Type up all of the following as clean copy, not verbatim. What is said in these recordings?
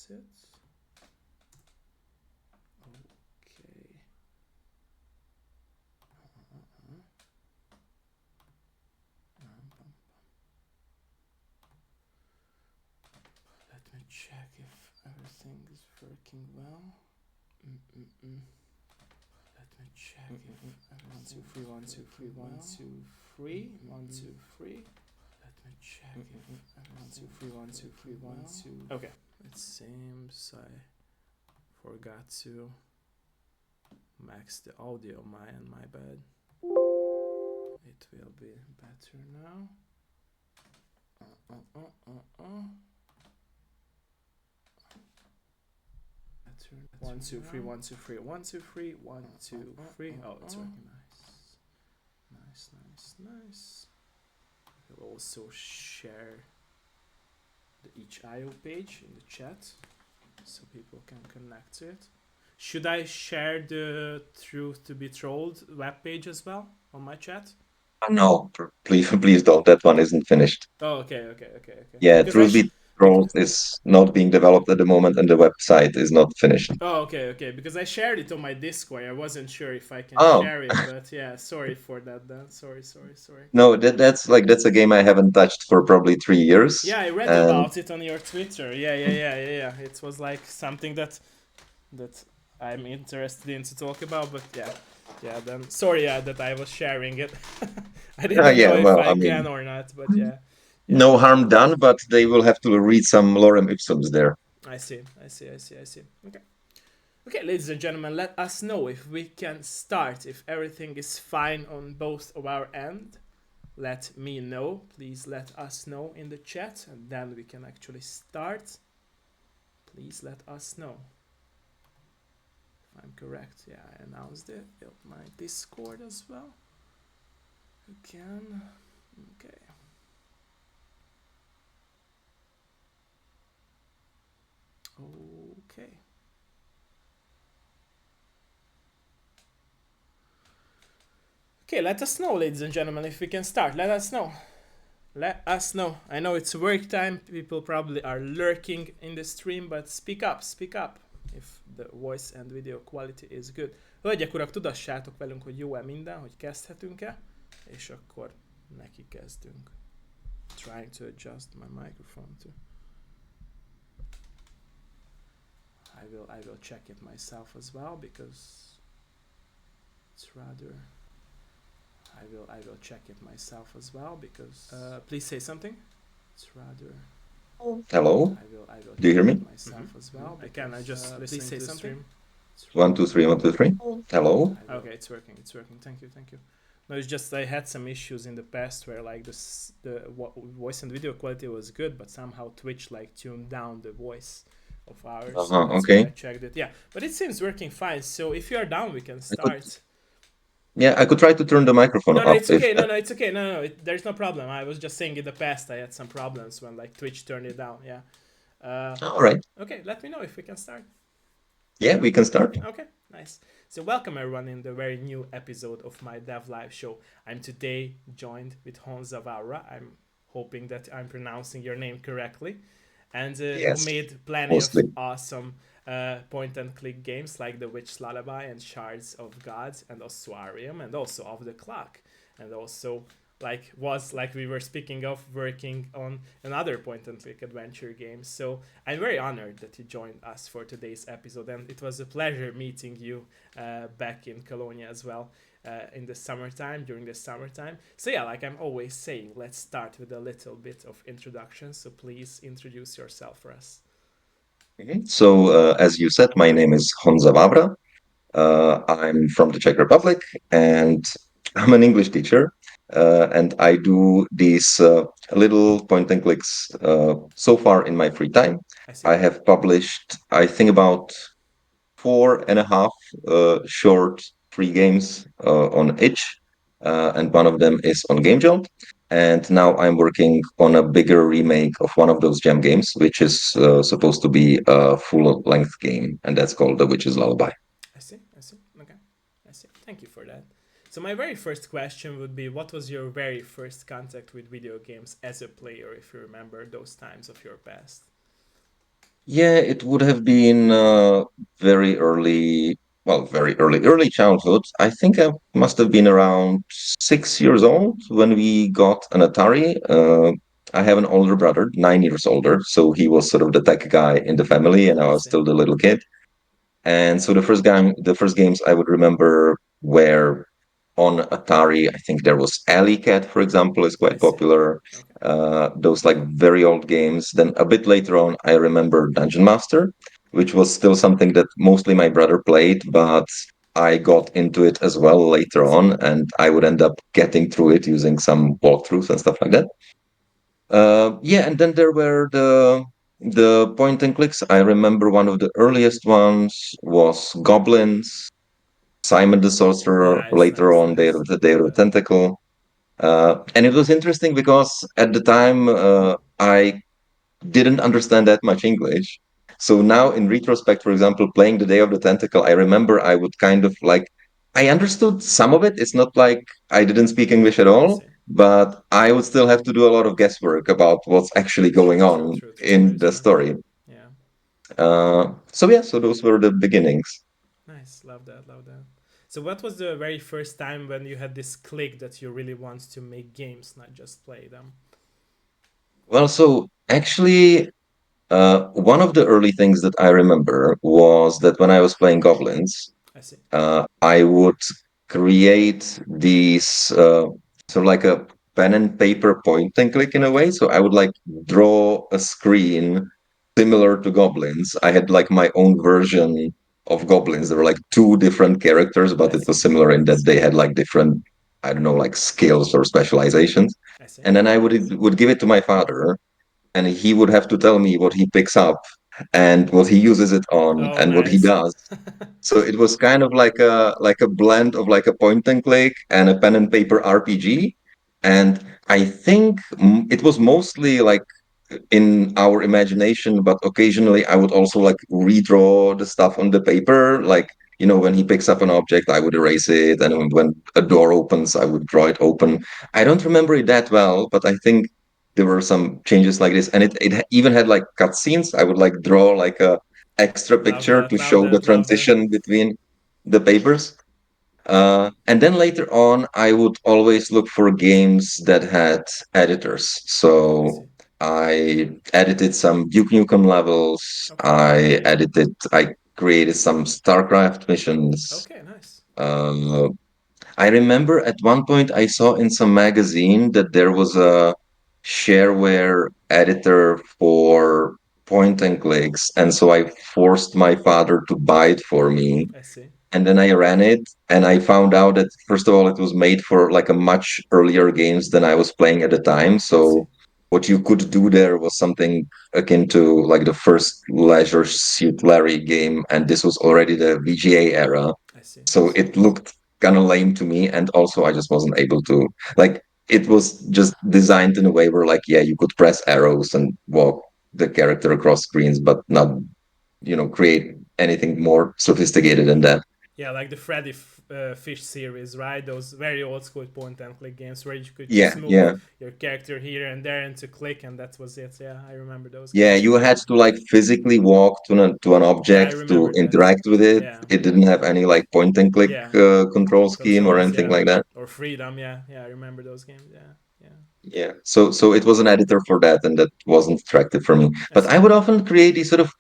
that's it. Okay. Let me check if everything is working well. Let me check if 1 2 3 1 2 3 1 2 3 1 2 3. Let me check if 1 2 3 1 2 3 1 2. Okay, it seems I forgot to max the audio. My bad. It will be better now. Better. 1 2 3 1 2 3 1 2 3 1 2 3. Oh, it's working. Nice. We'll also share the itch.io page in the chat so people can connect to it. Should I share the Truth to Be Trolled webpage as well on my chat? No, please don't. That one isn't finished. Oh, okay. Yeah, Because Truth Be Told is not being developed at the moment, and the website is not finished. Oh, okay. Because I shared it on my Discord. I wasn't sure if I can Oh. share it, but yeah, sorry for that. Then sorry. No, that's a game I haven't touched for probably 3 years. Yeah, I read and about it on your Twitter. Yeah. It was like something that I'm interested in to talk about, but yeah. Then sorry, that I was sharing it. I didn't know if I can or not, but yeah. No harm done, but they will have to read some lorem ipsums there. I see. Okay, ladies and gentlemen, let us know if we can start, if everything is fine on both of our end. Let me know. Please let us know in the chat, and then we can actually start. Please let us know. If I'm correct, yeah, I announced it on my Discord as well. Again, okay. Okay, let us know, ladies and gentlemen, if we can start. Let us know. I know it's work time. People probably are lurking in the stream, but speak up if the voice and video quality is good. Hölgyek, urak, tudassátok velünk, hogy jó-e minden, hogy kezdhetünk-e, és akkor neki kezdünk. Trying to adjust my microphone too. I will check it myself as well because it's rather. I will check it myself as well because. Please say something. It's rather. Hello. I will Do you hear me? Myself as well. I just please say something. 1 2 3 1 2 3. Hello. Okay, it's working. Thank you. No, it's just I had some issues in the past where like the voice and video quality was good, but somehow Twitch like tuned down the voice of ours. So that's okay. why I checked it. Yeah, but it seems working fine. So if you are down, we can start. I could try to turn the microphone up. It's okay. It's okay. No, there's no problem. I was just saying in the past I had some problems when like Twitch turned it down. Yeah. All right. Okay, let me know if we can start. Yeah, we can start. Okay, nice. So welcome everyone in the very new episode of my Dev Live show. I'm today joined with Honza Vávra. I'm hoping that I'm pronouncing your name correctly. And yes, who made plenty of awesome point and click games like The Witch's Lullaby and Shards of Gods and Ossuarium and also Of the Clock. And also like we were speaking of, working on another point and click adventure game. So I'm very honored that you joined us for today's episode, and it was a pleasure meeting you back in Cologne as well during the summertime. So yeah, like I'm always saying, let's start with a little bit of introduction. So please introduce yourself for us. So as you said, my name is Honza Vávra. I'm from the Czech Republic, and I'm an English teacher. And I do these little point and clicks so far in my free time. I have published, I think, about 4.5 short free games on itch, and one of them is on Game Jolt. And now I'm working on a bigger remake of one of those gem games, which is supposed to be a full-length game, and that's called The Witch's Lullaby. I see. Okay. I see. Thank you for that. So my very first question would be, what was your very first contact with video games as a player, if you remember those times of your past? Yeah, it would have been very early, well, very early childhood. I think I must have been around 6 years old when we got an Atari. I have an older brother, 9 years older, so he was sort of the tech guy in the family, and I I was see. still the little kid. And so the first games I would remember were on Atari. I think there was Alley Cat, for example, is I quite see. popular. Okay. Those like very old games. Then a bit later on, I remember Dungeon Master, which was still something that mostly my brother played, but I got into it as well I later see. on, and I would end up getting through it using some walkthroughs and stuff like that. Yeah, and then there were the point and clicks. I remember one of the earliest ones was Goblins, Simon the Sorcerer. Nice, Later nice, on, nice. Day of the Love that. Tentacle. And it was interesting because at the time I didn't understand that much English. So now, in retrospect, for example, playing the Day of the Tentacle, I remember I would kind of like, I understood some of it. It's not like I didn't speak English at I all, see. but I would still have to do a lot of guesswork about what's actually going True, on true, true. in Right, the right. story. Yeah. So yeah, so those were the beginnings. Nice. Love that. Love that. So, what was the very first time when you had this click that you really want to make games, not just play them? Well, so actually, one of the early things that I remember was that when I was playing Goblins, I see. I would create these sort of like a pen and paper point and click in a Okay. way. So I would like draw a screen similar to Goblins. I had like my own version of Goblins. There were like two different characters, I but it see. was similar in that they had like different, I don't know, like skills or specializations. I see. And then I would give it to my father, and he would have to tell me what he picks up and what he uses it on Oh, and what he nice. does. So it was kind of like a blend of like a point and click and a pen and paper RPG. And I think it was mostly like in our imagination, but occasionally I would also like redraw the stuff on the paper. Like, you know, when he picks up an object, I would erase it. And when a door opens, I would draw it open. I don't remember it that well, but I think there were some changes like this. And it even had like cutscenes. I would like draw like a extra Love picture that. to Love show the that. Love that. transition between the papers. And then later on, I would always look for games that had editors. I So see. I edited some Duke Nukem levels. Okay. I created some StarCraft missions. Okay. Nice. Uh, I remember at one point I saw in some magazine that there was a shareware editor for point and clicks. And so I forced my father to buy it for me, I see. and then I ran it, and I found out that first of all it was made for like a much earlier games than I was playing at the time. I see. So what you could do there was something akin to like the first Leisure Suit Larry game, and this was already the VGA era. I see. I So see. it looked kind of lame to me, and also I just wasn't able to like it was just designed in a way where like yeah you could press arrows and walk the character across screens, but not create anything more sophisticated than that. Yeah, like the Freddy Fish series, right? Those very old school point and click games where you could just Yeah, move yeah, your character here and there and to click, and that was it. Yeah, I remember those yeah. games. You had to like physically walk to an Yeah, I object to remember that. interact with it. Yeah, It didn't have any like point and click yeah. control scheme or Controls, anything yeah, like that. or Freedom, yeah, yeah. I remember those games. Yeah, yeah. Yeah. So it was an editor for that, and that wasn't attractive for me. I But see. I would often create these sort of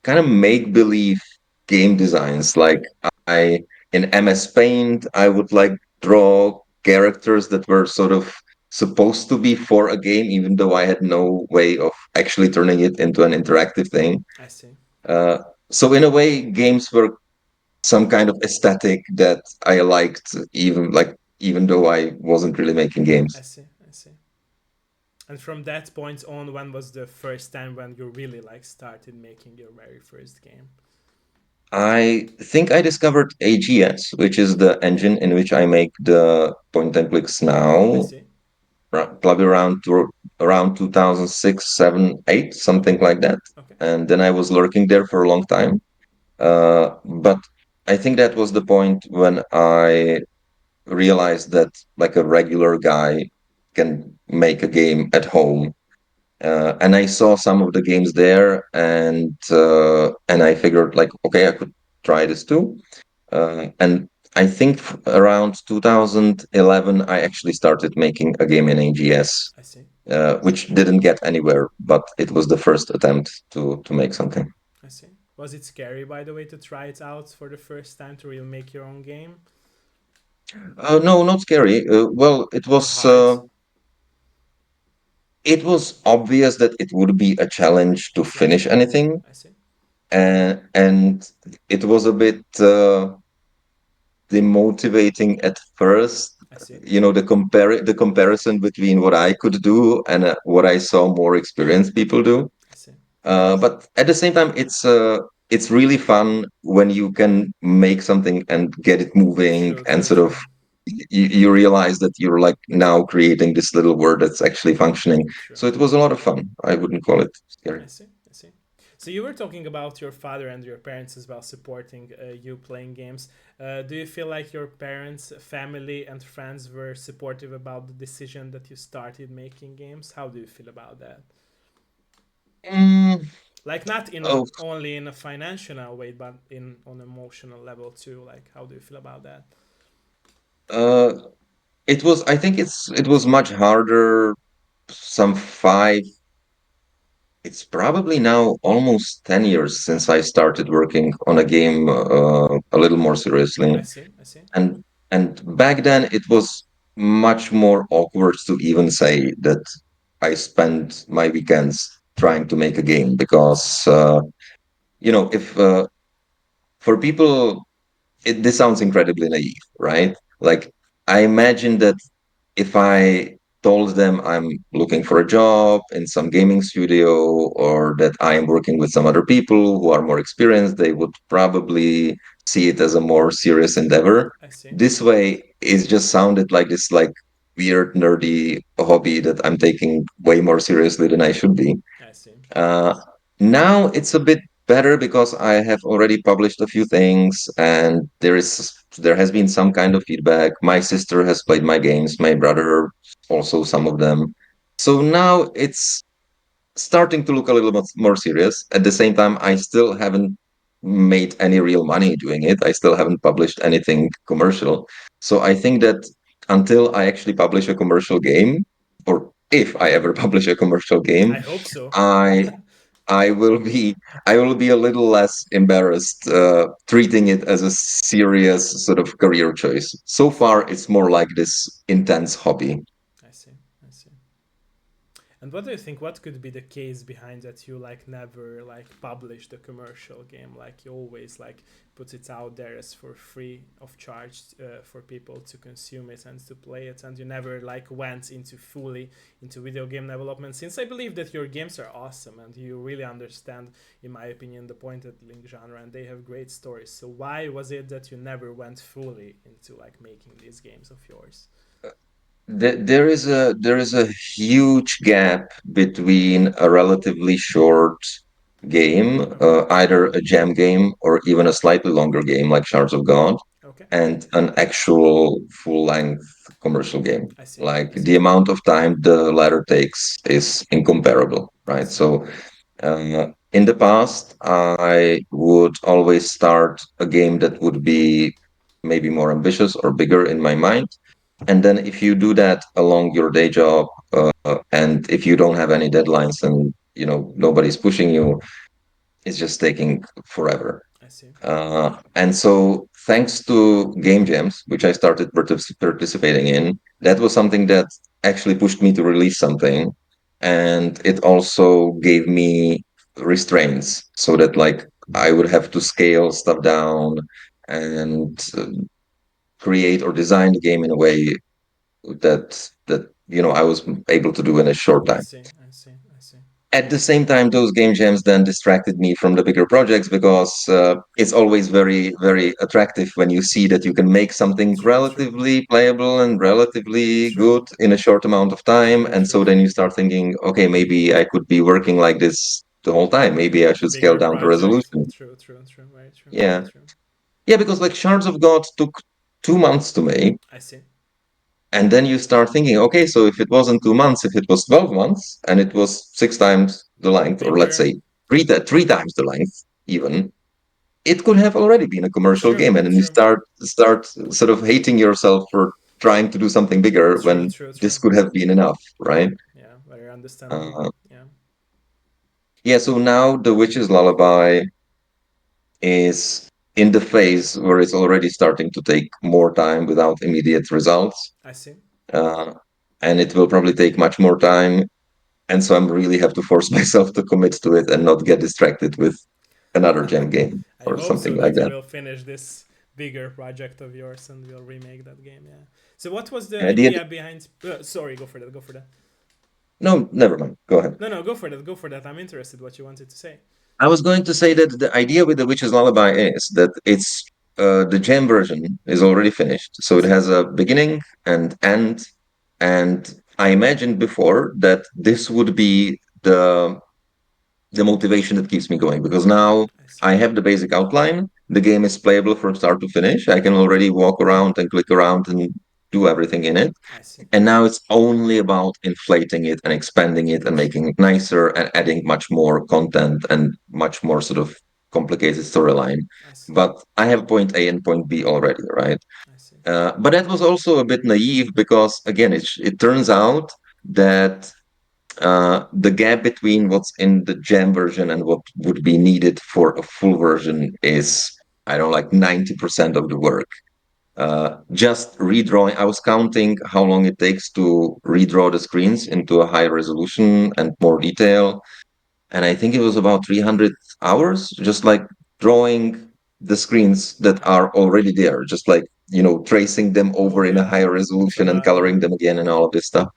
kind of make believe game designs. Like I in MS Paint, I would like draw characters that were sort of supposed to be for a game, even though I had no way of actually turning it into an interactive thing. I see. Uh, so in a way, games were some kind of aesthetic that I liked, even though I wasn't really making I games. see. I see. And from that point on, when was the first time when you really like started making your very first game? I think I discovered AGS, which is the Okay, engine in which I make the point and clicks I now, see. probably around 2006, 7, 8, Okay, something like that. okay. And then I was lurking there for a long time. But I think that was the point when I realized that like a regular guy can make a game at home and I saw some of the games there, and I figured like, okay, I could try this too. And I think around 2011, I actually started making a game in AGS, I see. which didn't get anywhere, but it was the first attempt to make something. I see. Was it scary, by the way, to try it out for the first time to really make your own game, No, not scary. Well, or hard? it was obvious that it would be a challenge I to see. finish anything, I see. and it was a bit demotivating at first. I see. You know, the comparison between what I could do and what I saw more experienced people do. I see. But at the same time, it's really fun when you can make something and get it moving, True. and True. sort of True. you realize that you're like now creating this little word that's actually functioning. True. So it was a lot of fun. I wouldn't call it scary. I see. I see. So you were talking about your father and your parents as well supporting you playing games. Do you feel like your parents, family, and friends were supportive about the decision that you started making games? How do you feel about that? Mm, Like not in a oh, only in a financial way, but in on emotional level too. Like how do you feel about that? uh, it was. I think it was much harder. Some five. It's probably now almost 10 years since I started working on a game a little more seriously. I see. I see. And back then it was much more awkward to even say that I spend my weekends trying to make a game, I see. because if for people, this sounds incredibly naive, right? Like, I imagine that if I told them I'm looking for a job in some gaming studio, or that I am working with some other people who are more experienced, they would probably see it as a more serious endeavor. I see. This way, it just sounded like this like weird nerdy hobby that I'm taking way more seriously than I should be. I see. Uh, Now it's a bit better because I have already published a few things, and there has been some kind of feedback. My sister has played my games, my brother also some of them. So now it's starting to look a little bit more serious. At the same time, I still haven't made any real money doing it. I still haven't published anything commercial. So I think that until I actually publish a commercial game, or if I ever publish a commercial game, I hope so. I I will be I will be a little less embarrassed treating it as a serious sort of career choice. So I see. far, it's more like this intense hobby. I see. I see. And what do you think? What could be the case behind that you like never like publish the commercial game? Like you always like put it out there as for free of charge for people to consume it and to play it, and you never like went into fully into video game development. Since I believe that your games are awesome and you really understand, in my opinion, the point and link genre, and they have great stories. So why was it that you never went fully into like making these games of yours? There is a huge gap between a relatively short game, Okay. either a jam game or even a slightly longer game like Shards of God, Okay. and an actual full-length commercial game. I see. Like, I see. the amount of time the latter takes is incomparable, I right? see. So, in the past, I would always start a game that would be maybe more ambitious or bigger in my mind. And then if you do that along your day job, and if you don't have any deadlines, and nobody's pushing you, it's just taking forever. I see. And so, thanks to game jams, which I started participating in, that was something that actually pushed me to release something. And it also gave me restraints, so that, like, I would have to scale stuff down, and create or design the game in a way that I was able to do in a short I time. see. I see. I see. At the same time, those game jams then distracted me from the bigger projects, because it's always very, very attractive when you see that you can make something True. True. relatively playable and relatively True. good in a short amount of time. True. And True. so then you start thinking, okay, maybe I could be working like this the whole time. Maybe I With a should scale bigger down the project. resolution. True. True. True. Very true. Very Yeah. true. Yeah, because like Shards of God took 2 months to make. I see. And then you start thinking, okay, so if it wasn't 2 months, if it was 12 months and it was 6 times the length, or let's Bigger. say three times the length, even, it could have already been a commercial True, game. And then you true, start sort of hating yourself for trying to do something bigger true, when true, true. this could have been enough, Yeah, right? yeah, very understandable. Uh, Yeah, yeah, so now The Witch's Lullaby is in the phase where it's already starting to take more time without immediate results. I see. Uh, and it will probably take much more time. And so I'm really have to force myself to commit to it and not get distracted with another gem game I or hope something so like that you that. will finish this bigger project of yours and will remake that game. Yeah. So what was the Yeah, the, idea behind? Sorry, go for that. Go for that. no, never mind. Go ahead. No, no, go for that. Go for that. I'm interested what you wanted to say. I was going to say that the idea with The Witch's Lullaby is that it's the gem version is already finished. I So it see. has a beginning and end. And I imagined before that this would be the motivation that keeps me going because now I see. I have the basic outline. The game is playable from start to finish. I can already walk around and click around and do everything in it. I see. And now it's only about inflating it and expanding it and making it nicer and adding much more content and much more sort of complicated storyline. I see. But I have point A and point B already, right? I see. But that was also a bit naive because, again, it turns out that the gap between what's in the jam version and what would be needed for a full version is, I don't know, like 90% of the work. Just redrawing, I was counting how long it takes to redraw the screens into a high resolution and more detail. And I think it was about 300 hours, just like drawing the screens that are already there, just like, tracing them Oh over in a yeah, higher that's a resolution and lot. coloring Yeah, them again and yeah. all of this stuff.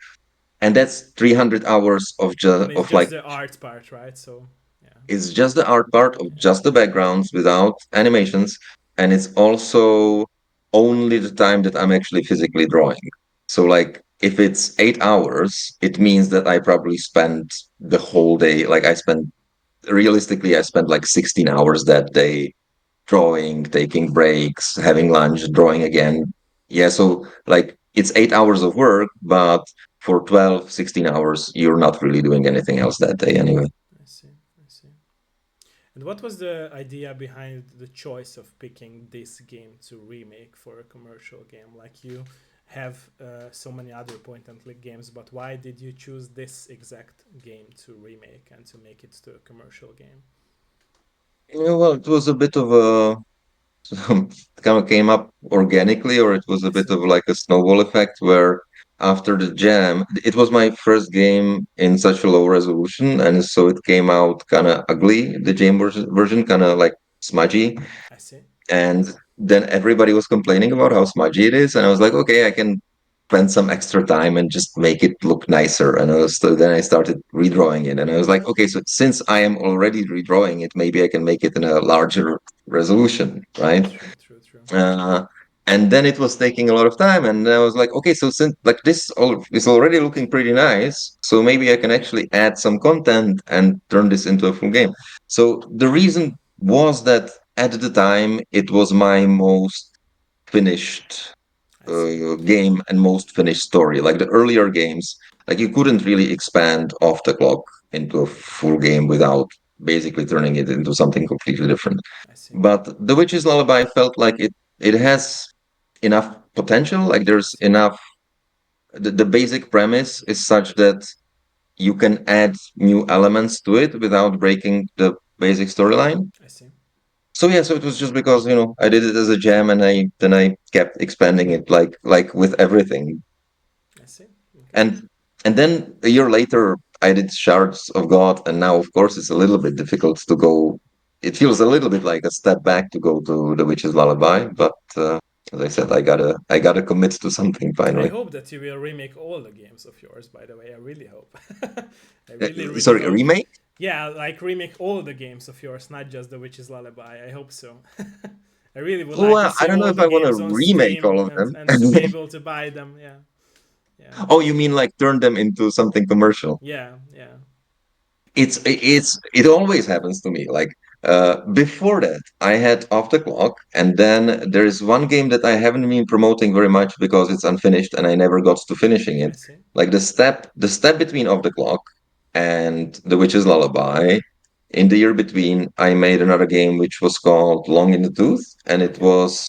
And that's 300 hours of And just it's of just like the art part, right? So yeah, it's just the art part of yeah. just the backgrounds without animations, and it's also only the time that I'm actually physically drawing. So like if it's 8 hours, it means that I probably spent the whole day. Like I spent like 16 hours that day drawing, taking breaks, having lunch, drawing again. Yeah, so like it's 8 hours of work, but for 12, 16 hours, you're not really doing anything else that day anyway. I see. I see. And what was the idea behind the choice of picking this game to remake for a commercial game? Like you have so many other point and click games, but why did you choose this exact game to remake and to make it to a commercial game? Yeah, well, it was a bit of a it kind of came up organically, or it was a I bit see. of like a snowball effect where after the jam, it was my first game in such a low resolution, and so it came out kind of ugly. The jam version kind of like smudgy, I see. and then everybody was complaining about how smudgy it is, and I was like, okay, I can spend some extra time and just make it look nicer. And then I started redrawing it, and I was like, okay, so since I am already redrawing it, maybe I can make it in a larger resolution, right? True, true, true. uh, and then it was taking a lot of time, and I was like, okay, so since like this all is already looking pretty nice, so maybe I can actually add some content and turn this into a full game. So the reason was that at the time it was my most finished I see. game and most finished story. Like the earlier games, like you couldn't really expand off the clock into a full game without basically turning it into something completely different. I see. But The Witch's Lullaby felt like it has enough potential. Like I there's see. enough. The basic premise is such that you can add new elements to it without breaking the basic storyline. I see. So yeah, so it was just because I did it as a jam, and I kept expanding it like with everything. I see. Okay. And then a year later I did Shards of God, and now of course it's a little bit difficult to go. It feels a little bit like a step back to go to The Witch's Lullaby, but as I said, I gotta commit to something I finally. hope that you will remake all the games of yours, by the way. I really hope. I really, really Sorry, a hope. remake? Yeah, like remake all the games of yours, not just The Witch's Lullaby. I hope so. I really would like to Well, I see don't know all if the I want to games on remake Steam all of them. and to be able to buy them. Yeah, yeah, Oh, you mean like turn them into something commercial? yeah, yeah. it always happens to me. Like before that, I had Off the Clock, and then there is one game that I haven't been promoting very much because it's unfinished, and I never got to finishing I it. see. Like the step between Off the Clock and The Witch's Lullaby. In the year between, I made another game which was called Long in the Tooth, and it Okay. was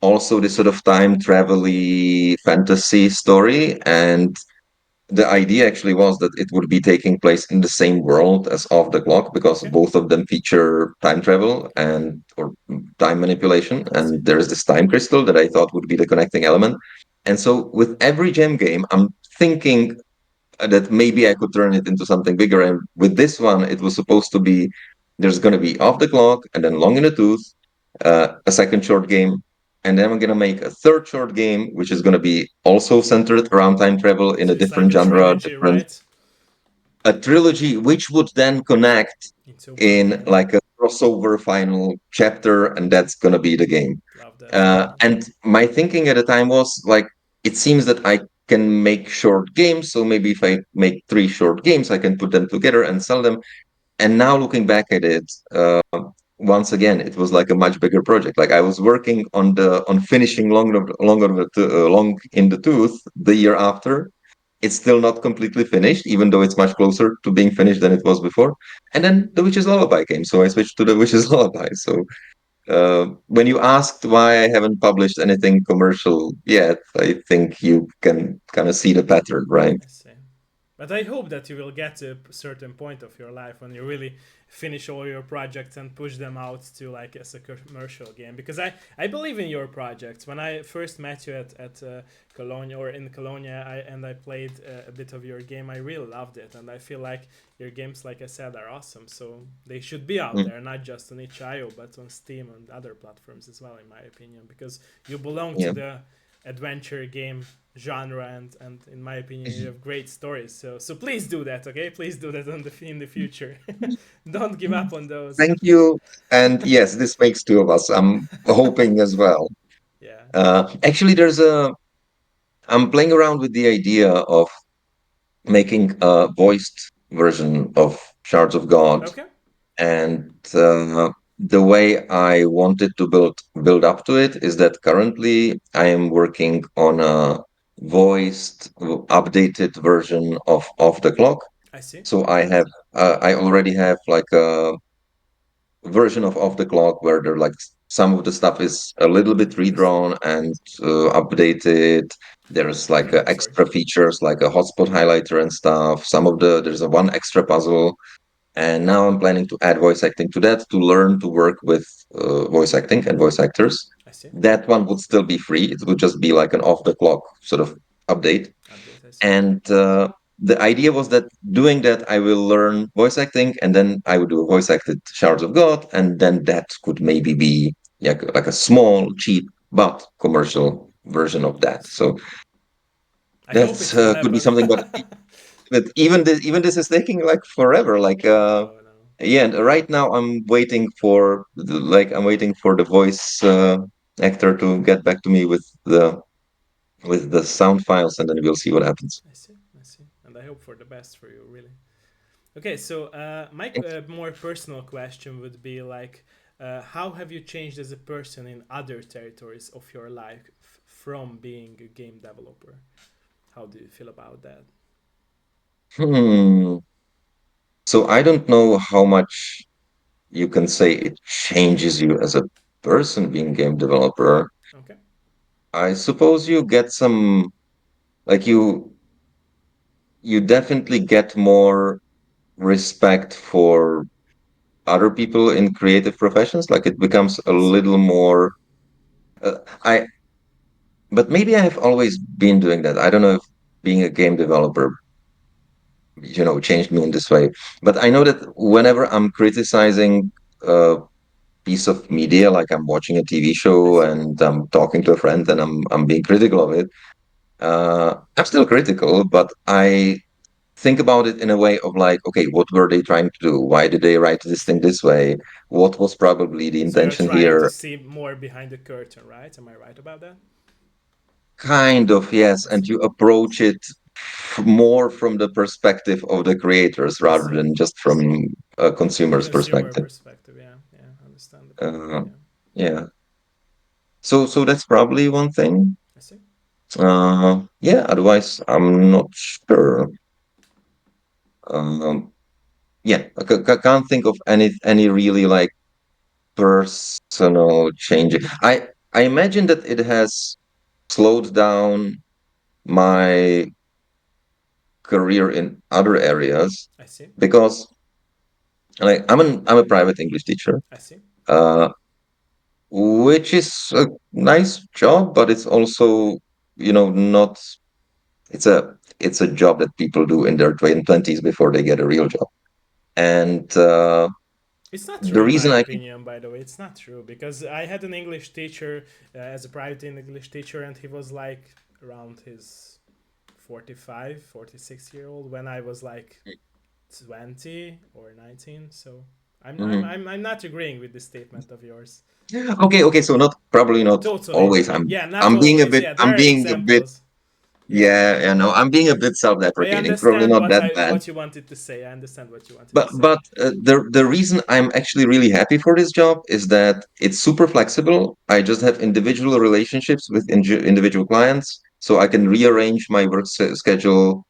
also this sort of time travel-y fantasy story. And the idea actually was that it would be taking place in the same world as Off the Clock because Okay. both of them feature time travel and or time manipulation. I see. And there is this time crystal that I thought would be the connecting element. And so with every gem game, I'm thinking that maybe I could turn it into something bigger. And with this one, it was supposed to be there's going to be Off the Clock and then Long in the Tooth, a second short game. And then I'm going to make a third short game, which is going to be also centered around time travel in So a it's like different a genre, trilogy, different right? a trilogy, which would then connect Into one in game. like a crossover final chapter, and that's going to be the game. Love that. Love that. And my thinking at the time was like, it seems that I can make short games. So maybe if I make three short games, I can put them together and sell them. And now looking back at it, once again, it was like a much bigger project. Like I was working on finishing long in the tooth the year after. It's still not completely finished, even though it's much closer to being finished than it was before. And then the Witch's Lullaby came, so I switched to the Witch's Lullaby. So when you asked why I haven't published anything commercial yet, I think you can kind of see the pattern, right? I see. But I hope that you will get to a certain point of your life when you really finish all your projects and push them out to like as a commercial game. Because I believe in your projects. When I first met you at Cologne or in Cologne, and I played a bit of your game, I really loved it, and I feel like your games, like I said, are awesome. So they should be out Mm, there, not just on itch.io, but on Steam and other platforms as well, in my opinion. Because you belong to yeah. the adventure game genre, and in my opinion you have great stories, so please do that, okay? Please do that in the future. Don't give up on those. Thank you. And yes, this makes two of us. I'm hoping as well. Yeah. Actually, I'm playing around with the idea of making a voiced version of Shards of God. Okay. And the way I wanted to build up to it is that currently I am working on a voiced, updated version of the clock. I see. So I already have like a version of the clock where there like some of the stuff is a little bit I see. redrawn and updated. There's like Sorry. extra features like a hotspot highlighter and stuff. There's a one extra puzzle, and now I'm planning to add voice acting to that to learn to work with voice acting and voice actors. I see. That one would still be free. It would just be like an off the clock sort of update. Update. I see. And the idea was that doing that, I will learn voice acting, and then I would do a voice acted Shards of God, and then that could maybe be like a small, cheap, but commercial version of I that. see. So I hope that it will could be happen. something, but even this is taking like forever. Like No, no. yeah, and right now I'm waiting for the voice actor to get back to me with the sound files, and then we'll see what happens. I see. I see. And I hope for the best for you, really. Okay, so my more personal question would be like, how have you changed as a person in other territories of your life from being a game developer? How do you feel about that? Hmm. So I don't know how much you can say it changes you as a person being game developer. Okay, I suppose you get some like you definitely get more respect for other people in creative professions. Like it becomes a I see. little more. I but maybe I have always been doing that. I don't know if being a game developer, changed me in this way. But I know that whenever I'm criticizing a piece of media, like I'm watching a TV I show see. and I'm talking to a friend and I'm being critical of it, I'm still critical, but I think about it in a way of like, okay, what were they trying to do? Why did they write I this thing see. this way? What was probably the So you're intention trying to here? see more behind the curtain, right? Am I right about that? Kind of, yes. I And see. you approach it more from the perspective of the creators I rather see. than just I see. from a The consumer's consumer perspective. perspective, yeah, yeah, understandable. Uh, Yeah, yeah. So that's probably one thing. I see. Yeah. Otherwise, I'm not sure. Um, yeah, can't think of any really like personal changes. I imagine that it has slowed down my career in other areas I see. because like I'm a private English teacher, I see. uh, which is a nice job, but it's also not. It's a job that people do in their 20s before they get a real job, and It's not true the in my reason I can. opinion, by the way. It's not true because I had an English teacher as a private English teacher, and he was like around his 45, 46 year old when I was like 20 or 19. So Mhm. I'm not agreeing with this statement of yours. Okay, so not probably not Totally. always. Yeah, not I'm being a always. bit. Yeah, there I'm are being a bit. examples. Yeah. Yeah, no, I'm being a bit I self-deprecating. Probably understand not that bad. what you wanted to say. I understand what you wanted to say. But the reason I'm actually really happy for this job is that it's super flexible. I just have individual relationships with individual clients, so I can rearrange my work schedule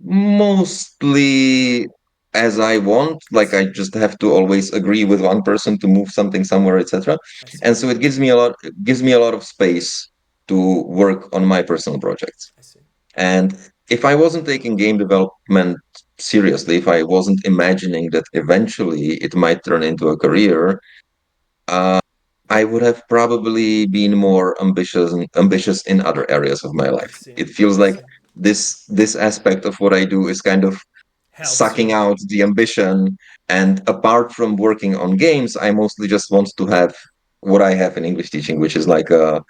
mostly as I want. I Like I see. just have to always agree with one person to move something somewhere, etc. I see. And so it gives me a lot of space to work on my personal projects. I see. And if I wasn't taking game development seriously, if I wasn't imagining that eventually it might turn into a career, uh, I would have probably been more ambitious in other areas of my I life. see. It feels I like see. this aspect of what I do is kind of Helps sucking you. out the ambition. And apart from working on games, I mostly just want to have what I have in English teaching, which is like a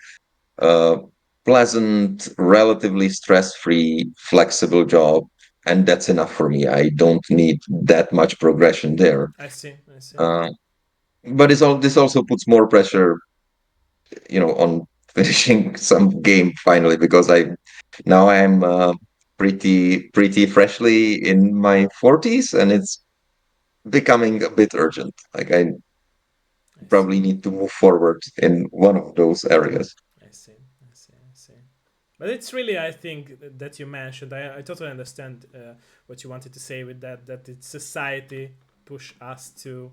pleasant, relatively stress-free, flexible job, and that's enough for me. I don't need that much progression there. I see. I see. Uh, but this also puts more pressure, on finishing some game finally because I'm pretty freshly in my 40s, and it's becoming a bit urgent. Like I I see. probably need to move forward in one of those areas. I see. I see. I see. But it's really, I think, that you mentioned. I totally understand what you wanted to say with that. That it's society push us to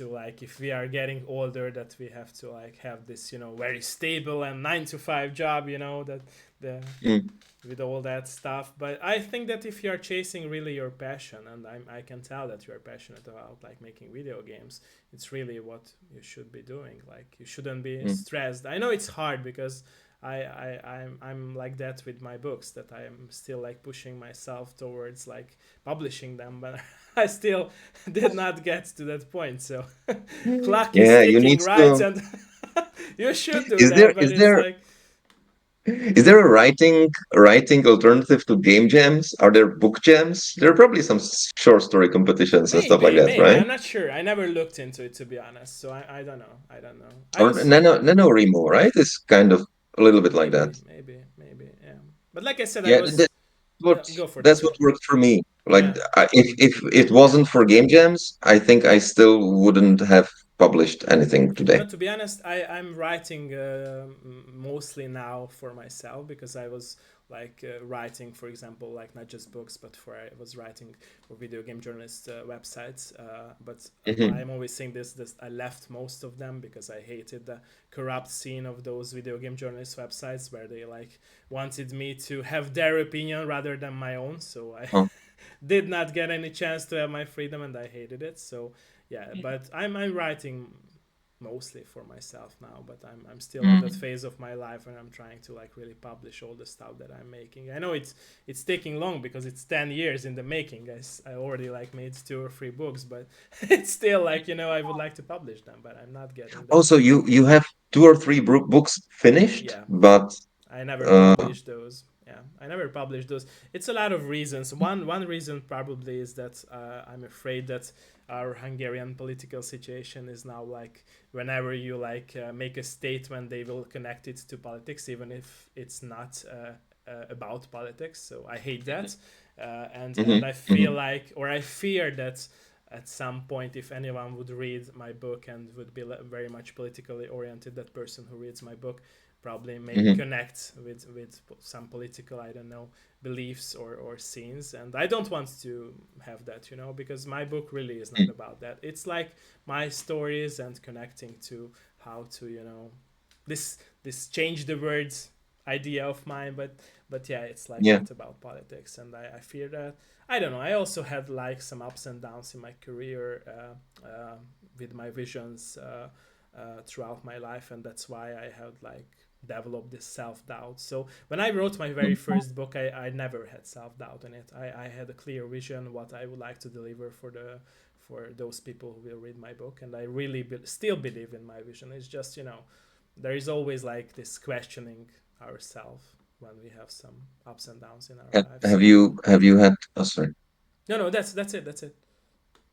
like if we are getting older that we have to like have this very stable and 9 to 5 job. That the Mm, with all that stuff. But I think that if you are chasing really your passion, and I can tell that you are passionate about like making video games, it's really what you should be doing. Like you shouldn't be mm. stressed. I know it's hard because I'm like that with my books that I am still like pushing myself towards like publishing them, but I still did not get to that point. So clock is Yeah, you need ticking, right? to. And you should do Is there that, but is it's there like is there a writing alternative to game jams? Are there book jams? There are probably some short story competitions and stuff like maybe, that, maybe. right? I'm not sure. I never looked into it to be honest. So I don't know. I don't know. I Or used NaNoWriMo, right? It's kind of a little bit like that. maybe. Yeah. But like I said, I Yeah, was. what Go for it. that's Sorry. what worked for me. Like Yeah. if it Yeah. wasn't for game jams, I think I still wouldn't have published anything today. To be honest, I'm writing mostly now for myself because I was like writing, for example, like not just books, but I was writing for video game journalist websites. But Hmm. I'm always saying this. I left most of them because I hated the corrupt scene of those video game journalist websites where they like wanted me to have their opinion rather than my own. So I Oh. did not get any chance to have my freedom, and I hated it. So yeah, but I'm writing mostly for myself now, but I'm still on that Mm. phase of my life and I'm trying to like really publish all the stuff that I'm making. I know it's taking long because it's 10 years in the making. I already like made 2 or 3 books, but it's still like I would like to publish them, but I'm not getting that. Also, you have two or three books finished, Yeah, but I never uh, published those. Yeah, I never published those. It's a lot of reasons. One reason probably is that I'm afraid that our Hungarian political situation is now like whenever you like make a statement, they will connect it to politics, even if it's not about politics, so I hate that. And Hmm. I feel Hmm. like, or I fear that at some point, if anyone would read my book and would be very much politically oriented, that person who reads my book probably may Hmm. connect with some political, I don't know, beliefs or scenes. And I don't want to have that, because my book really is not about that. It's like my stories and connecting to how to, this change the words idea of mine, but yeah, it's like Yeah. not about politics, and I fear that. I don't know. I also had like some ups and downs in my career with my visions throughout my life, and that's why I had like developed this self-doubt. So when I wrote my very first book, I never had self-doubt in it. I had a clear vision what I would like to deliver for those people who will read my book, and I really still believe in my vision. It's just, there is always like this questioning ourselves when we have some ups and downs in our lives. Have So you had? Oh, sorry. no, that's it.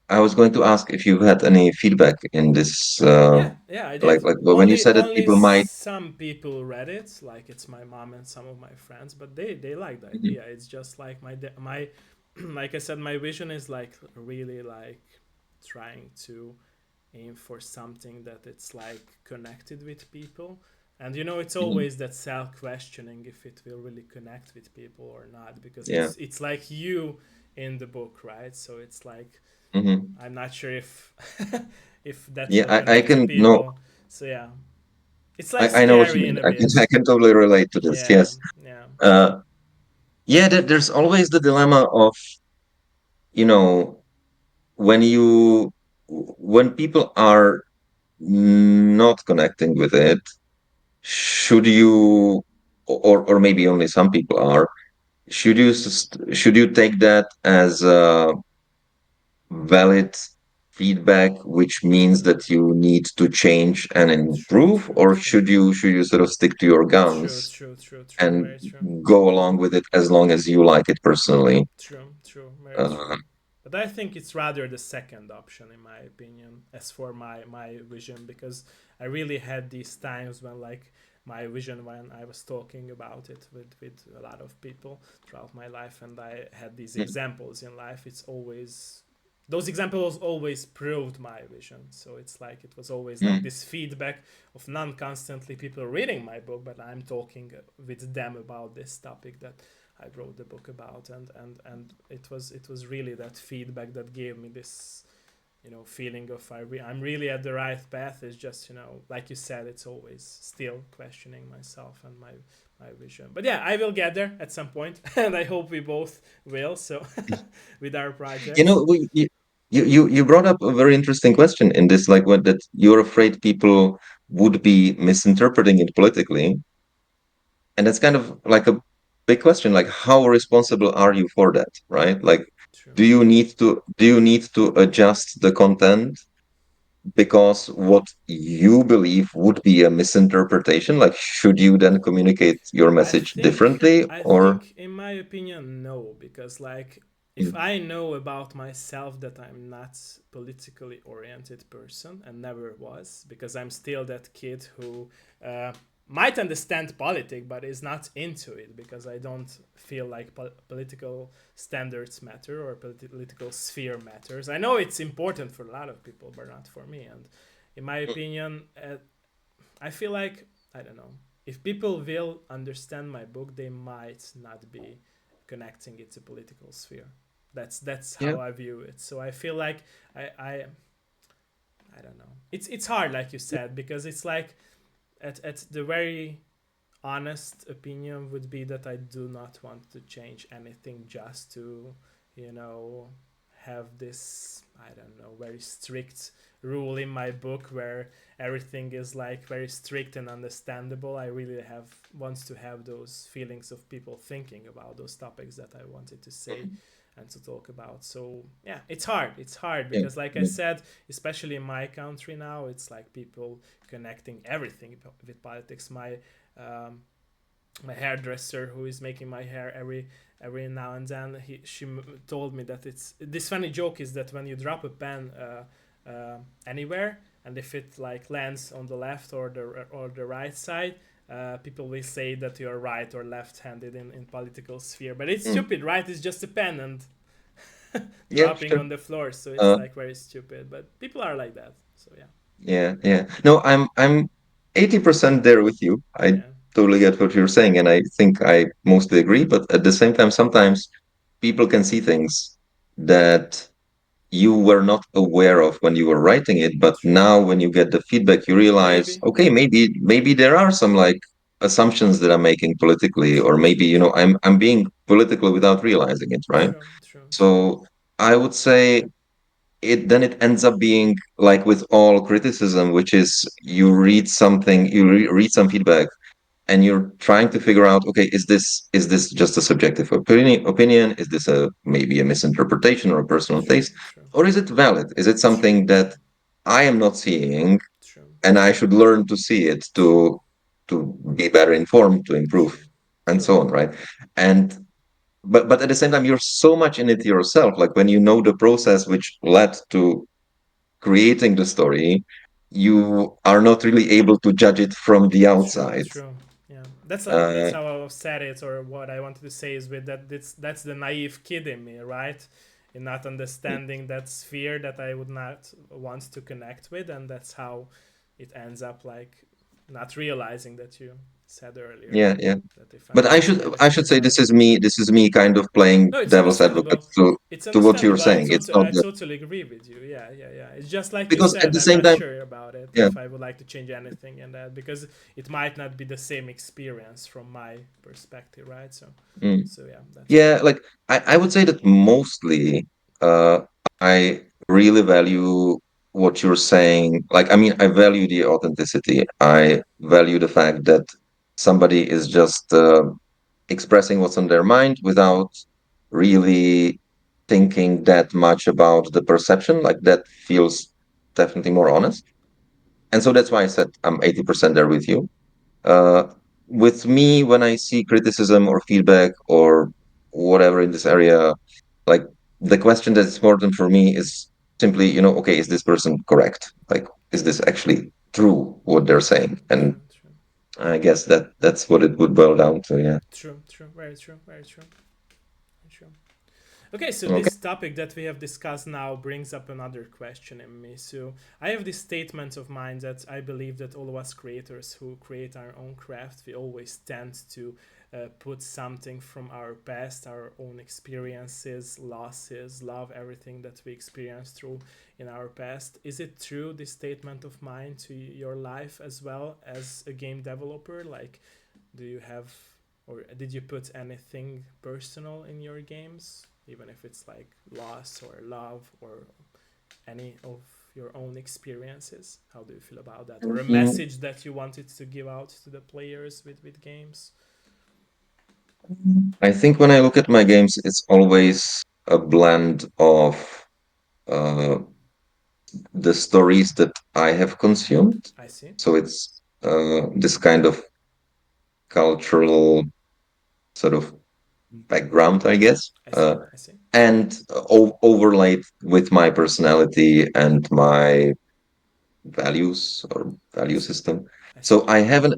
I was going to ask if you've had any feedback in this, Yeah, I did. like when you Only said that only people might. some people read it, like it's my mom and some of my friends, but they like the Mhm. idea. It's just like my like I said, my vision is like really like trying to aim for something that it's like connected with people. And it's Mhm. always that self questioning if it will really connect with people or not, because Yeah. it's like you in the book, right? So it's like Hmm. I'm not sure if if that Yeah, will I connect to can no, people. So yeah, it's like I know what you scary mean. in a I can bit. I can totally relate to this. Yeah, Yes. yeah, Uh, yeah, there's always the dilemma of, you know, when you when people are not connecting with it, should you, or maybe only some people are, should you take that as valid feedback, which means that you need to change and true, improve, true, or true, should you sort of stick to your true, guns true, true, true, and very true. go along with it as long as you like it personally? True, true, very Uh, true. But I think it's rather the second option, in my opinion, as for my vision, because I really had these times when like my vision when I was talking about it with a lot of people throughout my life, and I had these mm, examples in life. It's always those examples always proved my vision. So it's like it was always like mm, this feedback of non-constantly people reading my book, but I'm talking with them about this topic that I wrote the book about, and it was really that feedback that gave me this feeling of I'm really at the right path. Is just like you said, it's always still questioning myself and my vision. But yeah, I will get there at some point, and I hope we both will. So with our you projects, know, you brought up a very interesting question in this, like what that you're afraid people would be misinterpreting it politically, and that's kind of like a big question. Like, how responsible are you for that, right? Like, true. do you need to adjust the content because what you believe would be a misinterpretation? Like, should you then communicate your I message think differently, I or? think in my opinion no, because like if Mm. I know about myself that I'm not politically oriented person and never was, because I'm still that kid who uh, might understand politics but is not into it, because I don't feel like political standards matter or political sphere matters. I know it's important for a lot of people but not for me, and in my opinion I feel like, I don't know, if people will understand my book, they might not be connecting it to political sphere. That's Yeah, how I view it. So I feel like I I, I don't know. It's hard, like you said, because it's like at the very honest opinion would be that I do not want to change anything just to, you know, have this, I don't know, very strict rule in my book where everything is like very strict and understandable. I really have wants to have those feelings of people thinking about those topics that I wanted to say and to talk about. So yeah, it's hard. It's hard yeah, because, like I yeah. said, especially in my country now, it's like people connecting everything with politics. Um, my hairdresser who is making my hair every now and then, she told me that it's this funny joke is that when you drop a pen anywhere, and if it like lands on the left or the right side, people will say that you're right or left-handed in political sphere, but it's Mm. stupid, right? It's just a pen and Yeah, dropping sure. on the floor, so it's Uh, like very stupid. But people are like that, so yeah, yeah, yeah. No, I'm 80% there with you. I yeah, totally get what you're saying, and I think I mostly agree. But at the same time, sometimes people can see things that you were not aware of when you were writing it, but true. now when you get the feedback, you realize, Maybe, okay, maybe there are some like assumptions that I'm making politically, or true, maybe, true, true, I'm being political without realizing it, right? true, true, true, So I would say it ends up being like with all criticism, which is you read something, read some feedback, and you're trying to figure out, okay, is this just a subjective opinion? Is this a maybe a misinterpretation or a personal true, taste, true, or is it valid? Is it true, something that true, I am not seeing, true, and I true, should learn to see it true, to be better informed, to improve, true, and true, so on, right? And but at the same time, you're so much in it yourself. Like when you know the process which led to creating the story, you are not really able to judge it from the true, outside. true. Yeah, that's Uh, how I said it, or what I wanted to say is with that. That's the naive kid in me, right? In not understanding that sphere that I would not want to connect with, and that's how it ends up like not realizing that you said earlier yeah, yeah. that if But I'm just really I should say about it. this is me kind of playing No, it's devil's advocate understandable. to It's what you're understandable. saying. It's not I that, totally agree with you. Yeah, yeah, yeah. It's just like you because at said. the I'm same not time, sure about it yeah. if I would like to change anything in that because it might not be the same experience from my perspective, right? So, Mm. so yeah, that's why. Yeah, like I would say that mostly uh I really value what you're saying. Like, I mean, I value the authenticity. I value the fact that somebody is just expressing what's on their mind without really thinking that much about the perception. Like that feels definitely more honest. And so that's why I said I'm 80% there with you. Uh, with me, when I see criticism or feedback or whatever in this area, like the question that's important for me is simply, okay, is this person correct? Like, is this actually true what they're saying? And True, true, I guess that's what it would boil down to. Yeah. true, true. Very true. Very true. Very true. Okay, so Okay. this topic that we have discussed now brings up another question in me. So I have this statement of mine that I believe that all of us creators who create our own craft, we always tend to put something from our past, our own experiences, losses, love, everything that we experienced through in our past. Is it true, this statement of mine, to your life as well as a game developer? Like, do you have or did you put anything personal in your games, even if it's like loss or love or any of your own experiences? How do you feel about that? Or a Mm, message that you wanted to give out to the players with games? I think when I look at my games, it's always a blend of uh, the stories that I have consumed. I see. So it's this kind of cultural sort of background, I guess, I see. I see. and overlaid with my personality and my values or I value see. system. I see. So I haven't.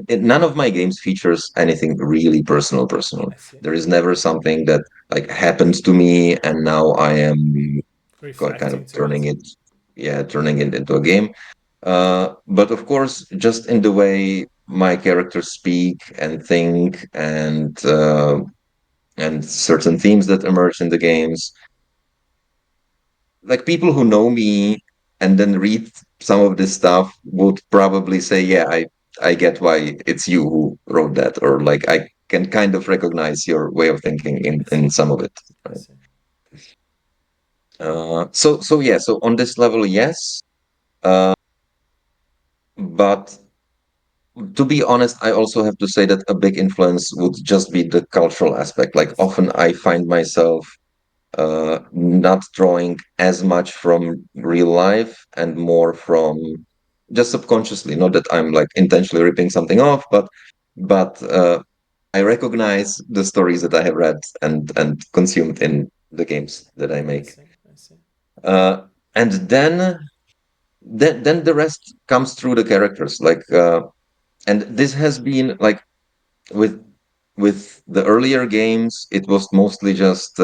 None of my games features anything really personal. Personal. I see. There is never something that like happens to me, and now I am kind of Reflecting to turning it. it, yeah, turning it into a game. But of course, just in the way my characters speak and think, and certain themes that emerge in the games, like people who know me and then read some of this stuff would probably say, "Yeah, I get why it's you who wrote that," or like I can kind of recognize your way of thinking I in see. some of it. I Right? see. So yeah, so on this level, yes. Uh, but to be honest, I also have to say that a big influence would just be the cultural aspect. Like I see. often I find myself not drawing as much from real life and more from just subconsciously. Not that I'm like intentionally ripping something off, but I recognize the stories that I have read and consumed in the games that I I make. see. I see. Uh, and then the rest comes through the characters. Like And this has been like with the earlier games, it was mostly just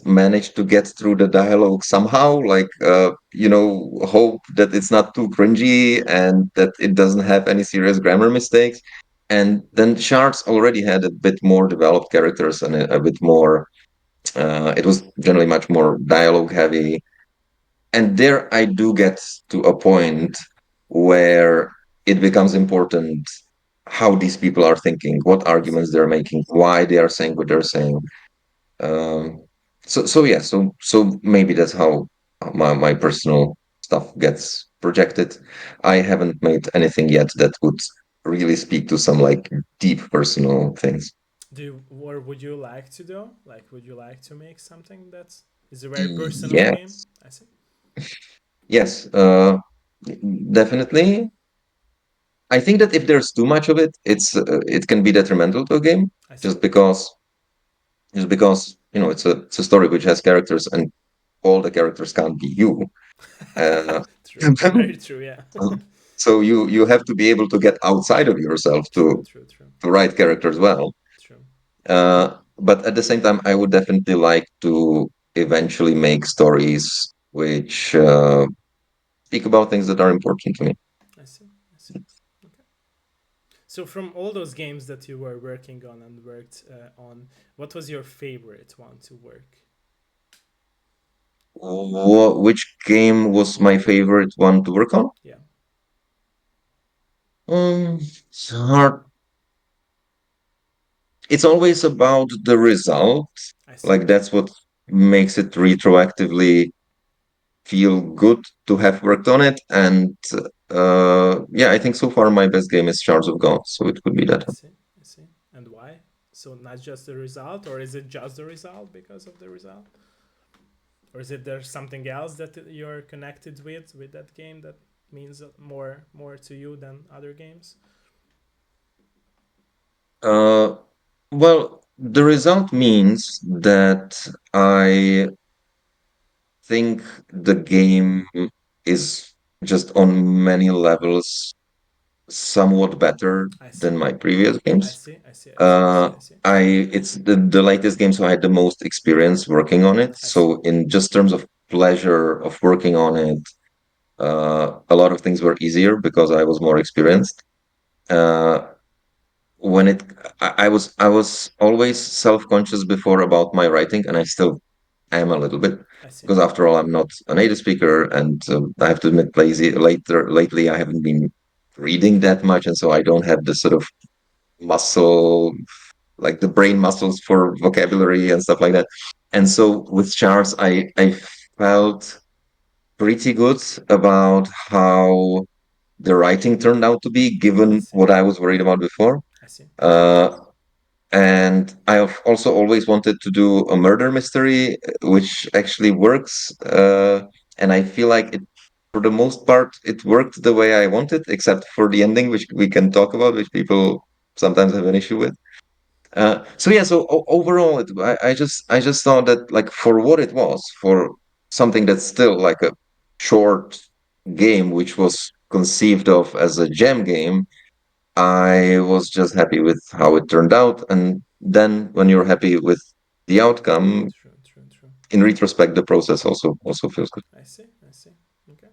manage to get through the dialogue somehow, like hope that it's not too cringy and that it doesn't have any serious grammar mistakes. And then Shards already had a bit more developed characters and a bit more. It was generally much more dialogue heavy, and there I do get to a point where it becomes important how these people are thinking, what I see. arguments they're making, why they are saying what they're saying. Um, so yeah, so maybe that's how my personal stuff gets projected. I haven't made anything yet that would really speak to some like deep personal things. Do you, or would you like to do? Like, would you like to make something that's is a very personal game? Yes, I see. yes, definitely. I think that if there's too much of it, it can be detrimental to a game, I see. just because it's a story which has characters, and all the characters can't be you. Uh, True. Very true. Yeah. so you have to be able to get outside of yourself True. True. True. to write characters well. True. But at the same time, I would definitely like to eventually make stories which speak about things that are important to me. I see. I see. Okay. So, from all those games that you were working on and worked on, what was your favorite one to work? Which game was my favorite one to work on? Yeah. It's hard. It's always about the result. I see. Like that's what makes it retroactively feel good to have worked on it. And yeah, I think so far my best game is Shards of God, so it would be that I one. see. I see. And why? So, not just the result, or is it just the result because of the result? Or is it there's something else that you're connected with that game that means more to you than other games? Uh, well, the result means that I think the game is just on many levels somewhat better I than see. my previous I games. see. I see. I see. I see. Uh, I see. I it's the latest game, so I had the most experience working on it. I see. So in just terms of pleasure of working on it, a lot of things were easier because I was more experienced. Uh, when it, I was always self-conscious before about my writing, and I still am a little bit, I see. because after all, I'm not a native speaker, and I have to admit, lately, I haven't been reading that much, and so I don't have the sort of muscle, like the brain muscles for vocabulary and stuff like that. And so with Charles, I felt pretty good about how the writing turned out to be, I given see. what I was worried about before. I see. I see. Uh, and I've also always wanted to do a murder mystery, which actually works. And I feel like it, for the most part, it worked the way I wanted, except for the ending, which we can talk about, which people sometimes have an issue with. So yeah, so overall, I just thought that, like, for what it was, for something that's still like a short game, which was conceived of as a gem game, I was just happy with how it turned out. And then when you're happy with the outcome, True. True. True. in retrospect, the process also feels good. I see. I see. Okay.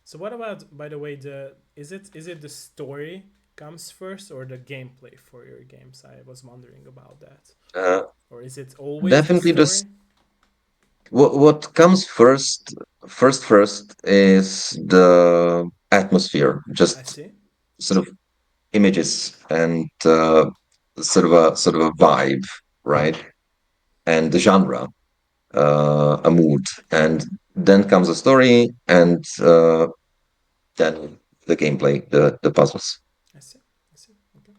So what about, by the way, the is it the story comes first or the gameplay for your games? I was wondering about that. Uh, Or is it always the Definitely, this story? what comes first is the atmosphere, I just see. sort of images and sort of a vibe, right? And the genre, a mood, and then comes a story, and then the gameplay, the puzzles. I see. I see. Okay.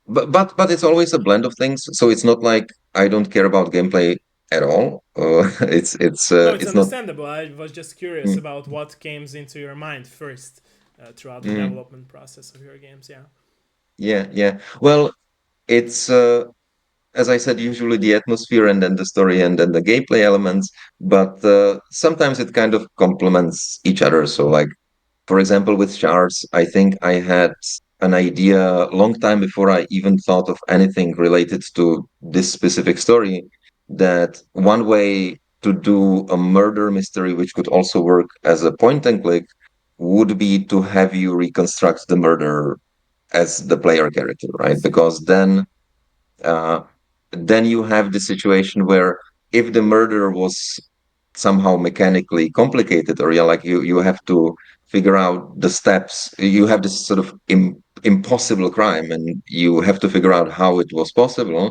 But it's always a blend of things. So it's not like I don't care about gameplay at all. No, it's it's not. understandable. I was just curious Mm, about what came into your mind first throughout the mm, development process of your games. Yeah. yeah, yeah. Well, it's as I said, usually the atmosphere and then the story and then the gameplay elements. But sometimes it kind of complements each other. So, like, for example, with shards, I think I had an idea a long time before I even thought of anything related to this specific story, that one way to do a murder mystery, which could also work as a point and click, would be to have you reconstruct the murder as the player character, I right? see. Because uh, then you have the situation where if the murder was somehow mechanically complicated, or yeah, like you have to figure out the steps. You have this sort of impossible crime, and you have to figure out how it was possible.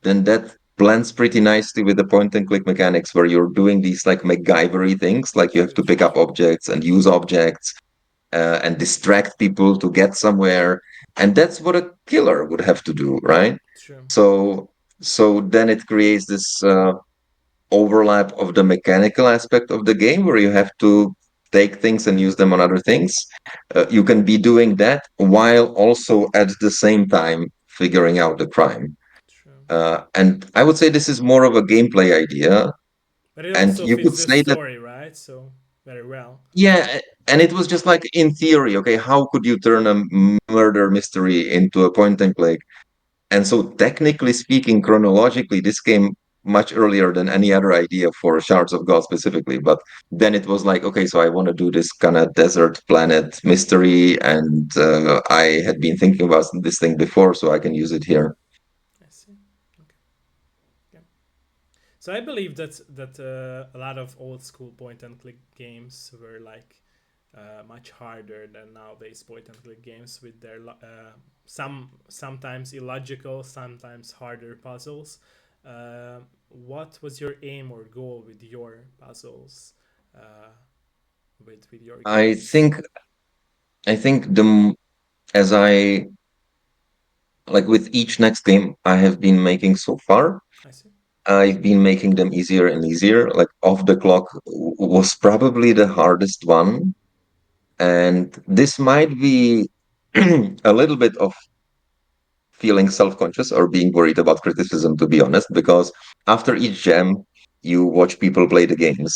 Then that blends pretty nicely with the point and click mechanics, where you're doing these like MacGyvery things, like you have True, to pick true, up true. objects and use objects and distract people to get somewhere. And that's what a killer would have to do, right? True. So so then it creates this overlap of the mechanical aspect of the game where you have to take things and use them on other things. You can be doing that while also at the same time figuring out the crime. True. And I would say this is more of a gameplay idea. But it And also you could fits the say that, story, right? So very well. yeah, and it was just like in theory, okay, how could you turn a murder mystery into a point and click? And so, technically speaking, chronologically, this came much earlier than any other idea for Shards of God specifically. But then it was like, okay, so I want to do this kind of desert planet mystery, and I had been thinking about this thing before, so I can use it here. I see. Okay. Yeah. So I believe that a lot of old school point and click games were like much harder than nowadays point and click games with their sometimes illogical, sometimes harder puzzles. What was your aim or goal with your puzzles, uh, with your I games? think, I think as I like with each next game I have been making so far, I see. I've been making them easier and easier. Like off the clock was probably the hardest one. And this might be a little bit of feeling self conscious or being worried about criticism, to be honest, because after each jam, you watch people play the games.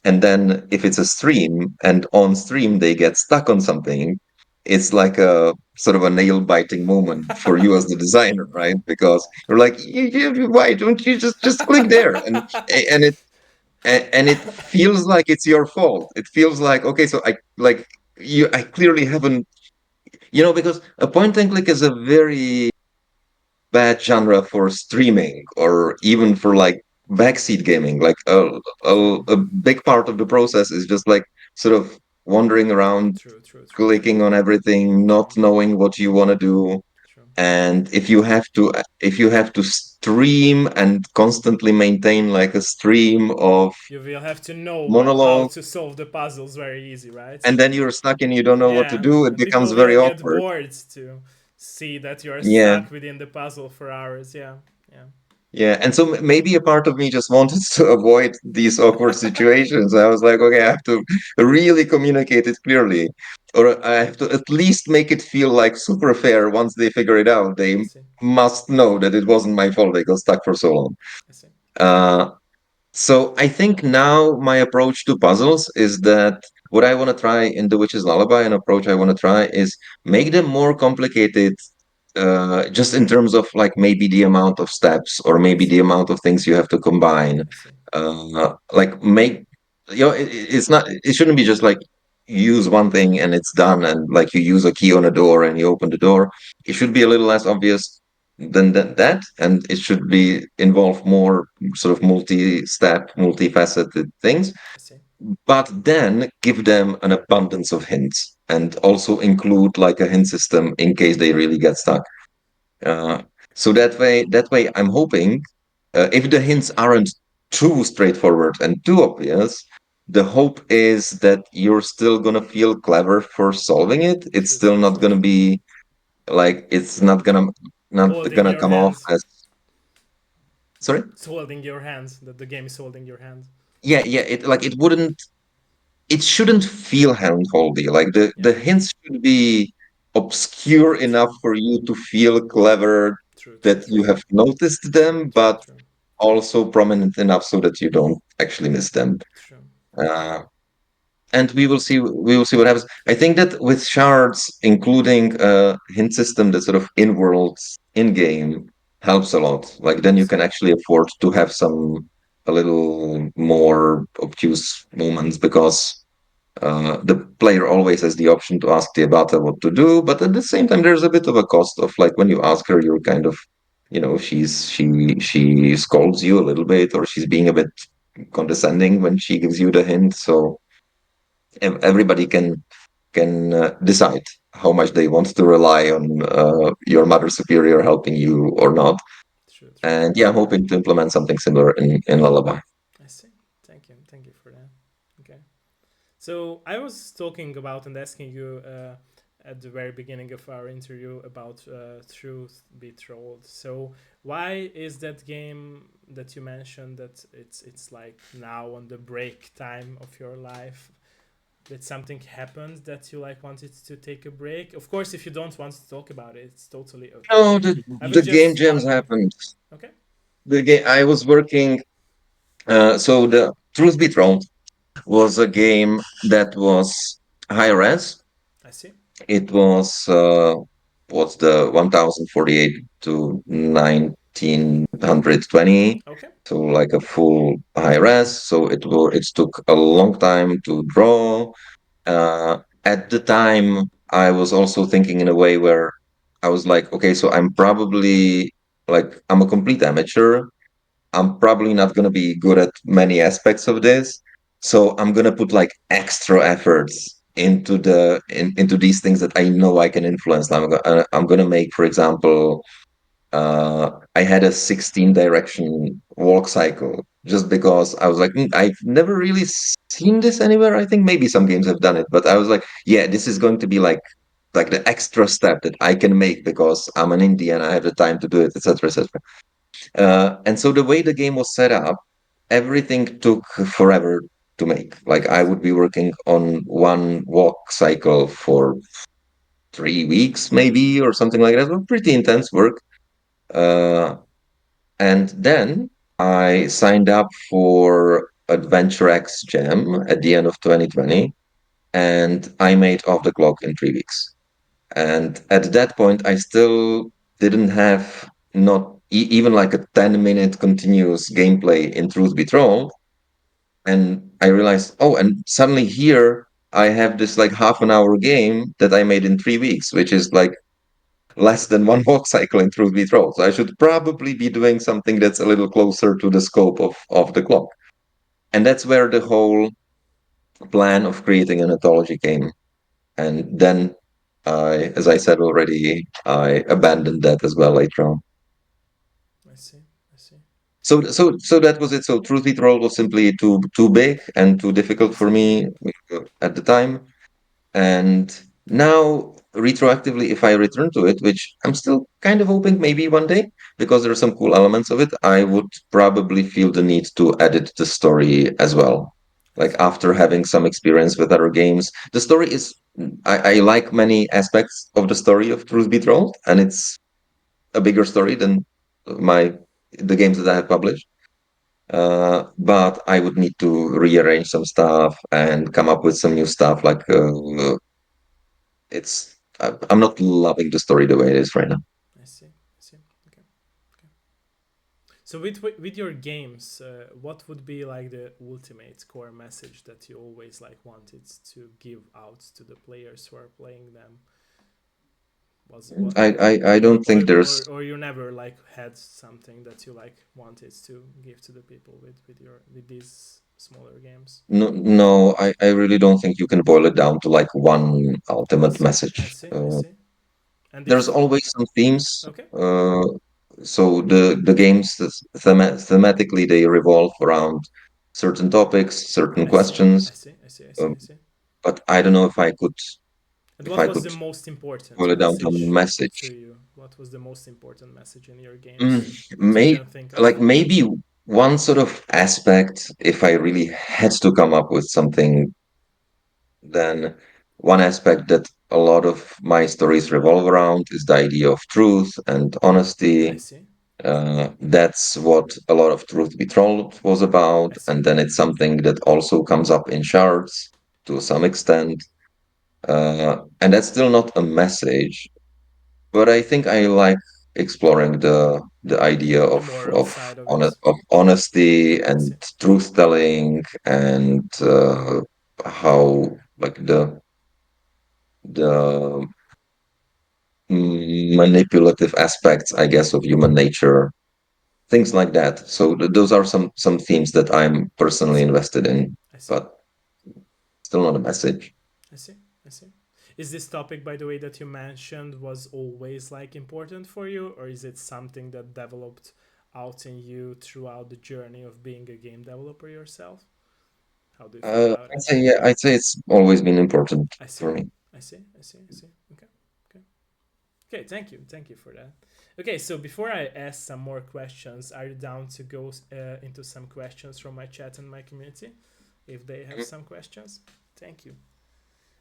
And then if it's a stream and on stream they get stuck on something, it's like a sort of a nail biting moment for you as the designer, right? Because you're like, why don't you just click there? And it and it feels like it's your fault. It feels like, okay, so I clearly haven't, because a point and click is a very bad genre for streaming or even for like backseat gaming. Like True. a big part of the process is just like sort of wandering around, True. True. True. True. clicking on everything, not True. knowing what you want to do. True. And if you have to stream and constantly maintain like a stream of You will have to know how monologue, to solve the puzzles very easy, right? and then you're stuck and you don't know what to Yeah, do, it and becomes people very will get awkward. bored to see that you're Yeah. stuck within the puzzle for hours. Yeah, Yeah, and so maybe a part of me just wanted to avoid these awkward situations. I was like, okay, I have to really communicate it clearly, or I have to at least make it feel like super fair. Once they figure it out, I they see. must know that it wasn't my fault they got stuck for so long. I see. Uh, so I think now my approach to puzzles is that what I want to try in The Witch's Lullaby, an approach I want to try is make them more complicated, just in terms of like maybe the amount of steps or I maybe see. the amount of things you have to combine. I see. Like make, it's not, it shouldn't be just like you use one thing and it's done, and like you use a key on a door and you open the door. It should be a little less obvious than that, and it should be involve more sort of multi-step, multifaceted things, I see. but then give them an abundance of hints and also include like a hint system in case they really get stuck. uh, so that way I'm hoping, if the hints aren't too straightforward and too obvious, the hope is that you're still gonna feel clever for solving it. It's True. still True. not True. gonna True. be like, it's not Holding gonna your come off hands. as, sorry. It's holding your hands. That the game is holding your hands. Yeah, it wouldn't, it shouldn't feel handholdy. Like Yeah. the hints should be obscure True. enough for you to feel clever True. True. that you True. have noticed them, True. but True. also prominent enough so that you don't actually miss them. True. Uh, and we will see what happens. I think that with shards, including a hint system that sort of in world in game helps a lot. Like I then you see. can actually afford to have some a little more obtuse moments because the player always has the option to ask the avatar what to do, but at the same time, there's a bit of a cost of like when you ask her, you're kind of, she scolds you a little bit, or she's being a bit condescending when she gives you the hint. So everybody can decide how much they want to rely on your mother superior helping you or not. True, true, And true. yeah, I'm hoping to implement something similar in Lullaby. I see. Thank you for that. Okay. So I was talking about and asking you at the very beginning of our interview about Truth Be Told. So why is that game that you mentioned that it's like now on the break time of your life? Did something happen that you like wanted to take a break? Of course, if you don't want to talk about it, it's totally No, okay. I the was game just jams wondering. happened. Okay, The game I was working. So the Truth Be Told was a game that was high res. I see. It was what's the 1048 to 1920, Okay, so like a full high res. So it took a long time to draw. At the time, I was also thinking in a way where I was like, okay, so I'm a complete amateur. I'm probably not going to be good at many aspects of this. So I'm going to put like extra efforts into these things that I know I can influence. I'm going to make, for example, I had a 16 direction walk cycle just because I was like, I've never really seen this anywhere. I think maybe some games have done it, but I was like, yeah, this is going to be like the extra step that I can make because I'm an indie and I have the time to do it, etc., etc. And so the way the game was set up, everything took forever to make. Like I I see. would be working on one walk cycle for 3 weeks, maybe, or something like that. It was pretty intense work. Uh, and then I signed up for Adventure X Jam at the end of 2020, and I made Off the Clock in 3 weeks. And at that point, I still didn't have not even like a 10-minute continuous gameplay in Truth Be Told. And I realized, oh, and suddenly here I have this like half an hour game that I made in 3 weeks, which is like less than one walk cycle in Truth Be Told. So I should probably be doing something that's a little closer to the scope of the clock. And that's where the whole plan of creating an anthology came. And then as I said already, I abandoned that as well later on. I see. I see. So that was it. So Truth Be Told was simply too big and too I difficult for see. me at the time. And now, retroactively, if I return to it, which I'm still kind of hoping maybe one day, because there are some cool elements of it, I would probably feel the need to edit the story as well. I Like see. after having some experience with other games, the story is, I like many aspects of the story of Truth Be Told, and it's a bigger story than my the games that I have published. But I would need to rearrange some stuff and come up with some new stuff. I'm not loving the story the way it is right now. I see. I see. Okay. Okay. So with your games, what would be like the ultimate core message that you always like wanted to give out to the players who are playing them? Was what I don't think there's or you never like had something that you like wanted to give to the people with these smaller games? no, I really don't think you can boil it down to like one I ultimate see. I message. see. I see. And There's if always some themes. okay, So the games thematically they revolve around certain topics, certain I see. I questions. see. I see. I see. Um, I see. but I don't know And if what I was could the most important boil it down to a message to message. you? What was the most important message in your Mm, games that you may can think of? like maybe one sort of aspect, if I really had to come up with something, then one aspect that a lot of my stories revolve around is the idea of truth and I honesty. see. That's what a lot of Truth Be Told was about, I see. and then it's something that also comes up in shards. to some extent, and that's still not a message. But I think I like exploring the idea The moral side of it. of honesty I see. and truth telling, and how like the manipulative aspects, I guess, of human nature, things like that. So those are some themes that I'm I personally see. invested in, I see. but still not a message. I see. I see. Is this topic, by the way, that you mentioned was always like important for you, or is it something that developed out in you throughout the journey of being a game developer yourself? How do you feel about it? I'd say yeah, I'd say it's always been important I see. for me. I see. I see. I see. Okay. Okay. Okay. Thank you. Thank you for that. Okay. So before I ask some more questions, are you down to go into some questions from my chat and my community, if they have some questions? Thank you.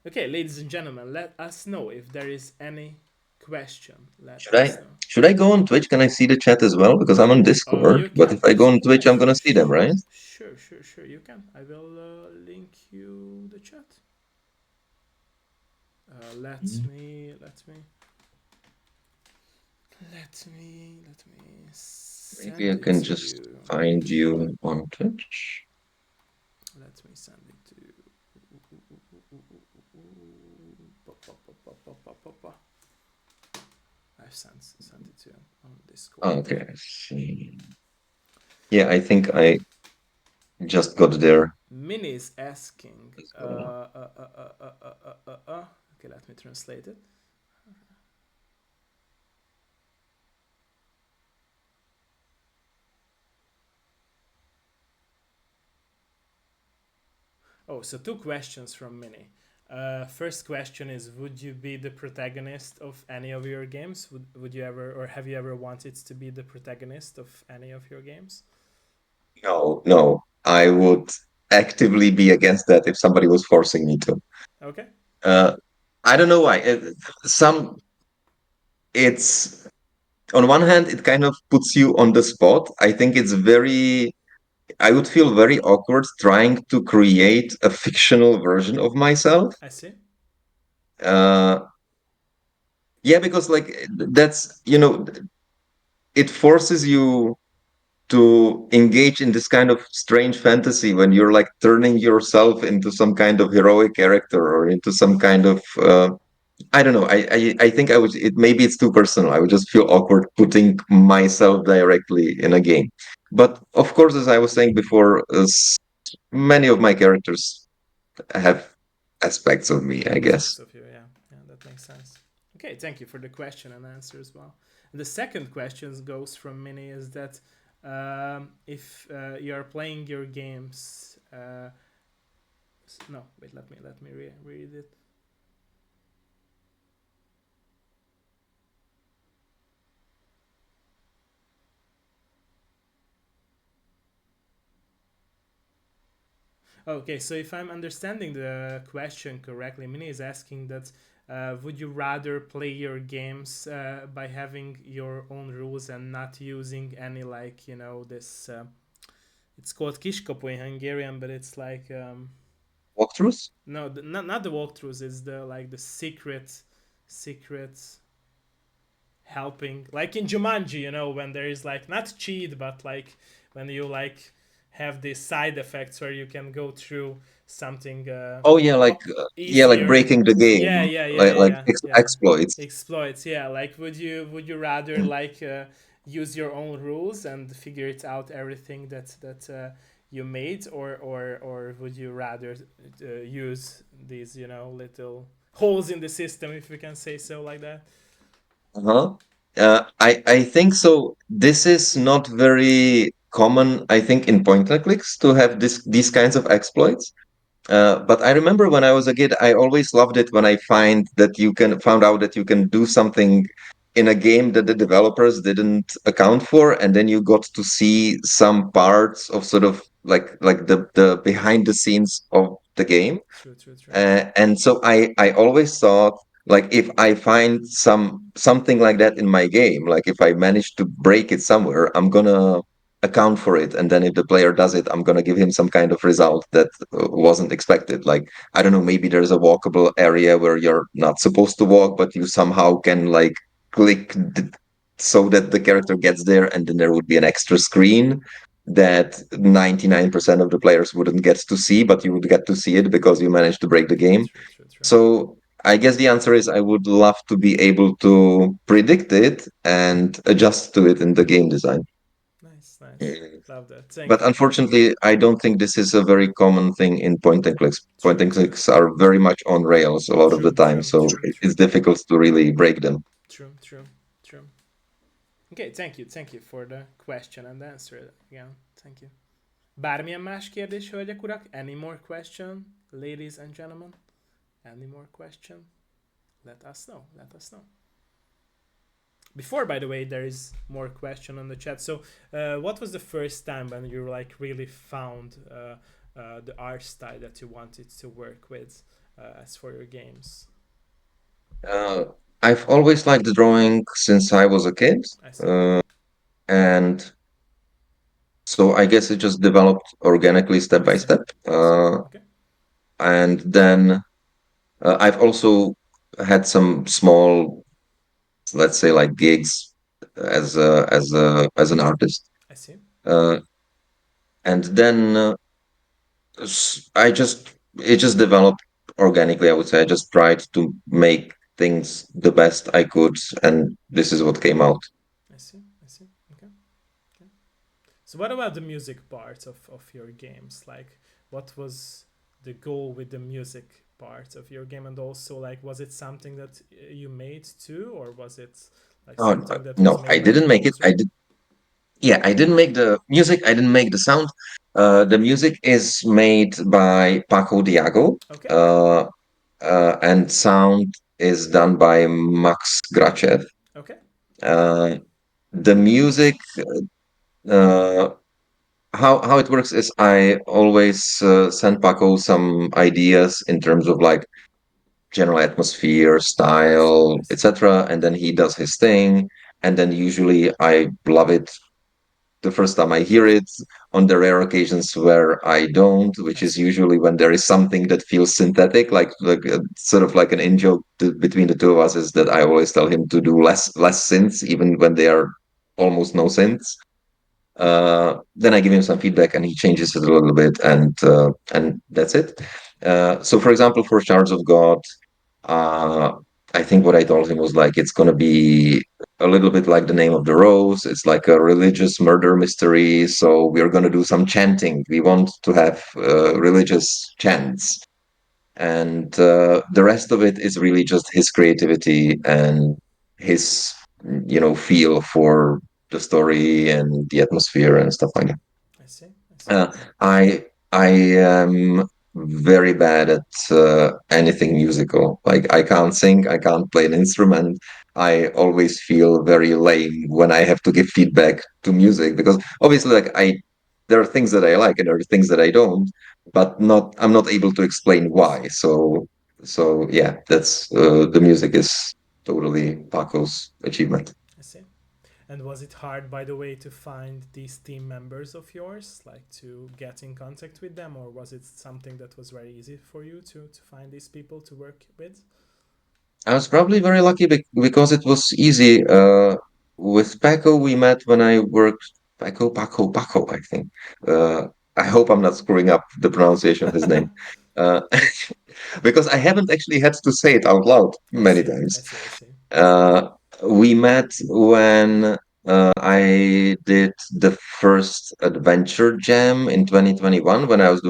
Okay, ladies and gentlemen, let us know if there is any question. Let Should us I know. should I go on Twitch? Can I see the chat as well? Because I'm on Oh, Discord, you but can. if I go on Yeah, Twitch, I'm gonna see them, right? sure, sure, sure. You can. I will link you the chat. Let me Maybe I send it can to just you. find you on Twitch. Let me send it to you. I've sent it to you on Discord. Okay, I see. Yeah, I think I just got there. Mini is asking. Let's go. Okay, let me translate it. Oh, so two questions from Mini. First question is: would you be the protagonist of any of your games? Would you ever, or have you ever wanted to be the protagonist of any of your games? No, no, I would actively be against that if somebody was forcing me to. Okay, Uh, I don't know why. Some it's on one hand, it kind of puts you on the spot. I think it's very. I would feel very awkward trying to create a fictional version of myself. I see. Uh, yeah, because like that's it forces you to engage in this kind of strange fantasy when you're like turning yourself into some kind of heroic character or into some kind of I don't know. I think I would. It maybe it's too personal. I would just feel awkward putting myself directly in a game. But of course, as I was saying before, many of my characters have aspects of me, I Aspects guess. of you, yeah, yeah, that makes sense. Okay, thank you for the question and answer as well. And the second question goes from Mini is that if you are playing your games, no, wait, let me read it. Okay, so if I'm understanding the question correctly, Mini is asking that would you rather play your games by having your own rules and not using any, like, this it's called kiskapu in Hungarian, but it's like Walkthroughs? no, not the walkthroughs. It's the, like, the secret helping, like in Jumanji, when there is, like, not cheat, but like when you, like, have these side effects where you can go through something Oh yeah, yeah, like easier. breaking the game, Yeah, yeah, yeah, yeah, like yeah, yeah. exploits. Exploits, yeah. Like, would you rather, like, use your own rules and figure it out everything that you made, or would you rather use these, little holes in the system, if we can say so, like that? Uh-huh. I think so. This is not very common, I think, in point and clicks to have these kinds of exploits. But I remember when I was a kid, I always loved it when I found out that you can do something in a game that the developers didn't account for, and then you got to see some parts of sort of like the behind the scenes of the game. True, true, true. And so I always thought, like, if I find something like that in my game, like if I manage to break it somewhere, I'm gonna account for it, and then if the player does it, I'm going to give him some kind of result that wasn't expected. Like, I don't know, maybe there's a walkable area where you're not supposed to walk, but you somehow can like click so that the character gets there, and then there would be an extra screen that 99% of the players wouldn't get to see, but you would get to see it because you managed to break the game. True, true, true. So I guess the answer is I would love to be able to predict it and adjust to it in the game design. Nice, nice. Love that. Thank But you. unfortunately, I don't think this is a very common thing in point and clicks. Point True, and true. clicks are very much on rails a lot of the True, time, true, so true, it's true, difficult to really break them. true, true, true. Okay, thank you for the question and answer again. Thank you. Bármilyen más kérdés, hölgyek, urak? Any more question, ladies and gentlemen? Any more question? Let us know. Let us know. Before, by the way, there is more question on the chat. So, what was the first time when you like really found the art style that you wanted to work with as for your games? Uh, I've always liked the drawing since I was a kid, I see. uh, and so I guess it just developed organically step I by see. step. I see. Okay. And then I've also had some small, let's say, like gigs as an artist. I see. Uh, and then I just it just developed organically. I would say I just tried to make things the best I could, and this is what came out. I see. I see. Okay. Okay. So, what about the music part of your games? Like, what was the goal with the music part of your game, and also like, was it something that you made too, or was it like Oh, something that was no, I made by the didn't make it. composer? Yeah, I didn't make the music. I didn't make the sound. The music is made by Paco Diago, Okay. uh, and sound is done by Max Grachev. Okay. Uh, the music, uh, how it works is I always send Paco some ideas in terms of like general atmosphere, I see. style, I see. etc., and then he does his thing. And then usually I love it the first time I hear it, on the rare occasions where I don't, I which is see. usually when there is something that feels synthetic, like sort of like an in joke between the two of us is that I always tell him to do less synths, even when they are almost no synths. Then I give him some feedback, and he changes it a little bit, and that's it. So, for example, for Shards of God, uh, I think what I told him was like it's gonna be a little bit like the name of the rose. It's like a religious murder mystery. So we're gonna do some chanting. We want to have religious chants, and the rest of it is really just his creativity and his, feel for the story and the atmosphere and stuff like that. I see. I see. Uh, I I am very bad at anything musical. Like I can't sing, I can't play an instrument. I always feel very lame when I have to give feedback to music because obviously, like there are things that I like and there are things that I don't, but not I'm not able to explain I see. why. So yeah, that's the music is totally Paco's achievement. I see. And was it hard, by the way, to find these team members of yours, like to get in contact with them, or was it something that was very easy for you to find these people to work with? I was probably very lucky because it was easy. With Paco, we met when I worked Paco, I think. Uh, I hope I'm not screwing up the pronunciation of his name. Uh, because I haven't actually had to say it out loud I many see. I times. see. I see. Uh, we met when I did the first adventure jam in 2021 when I was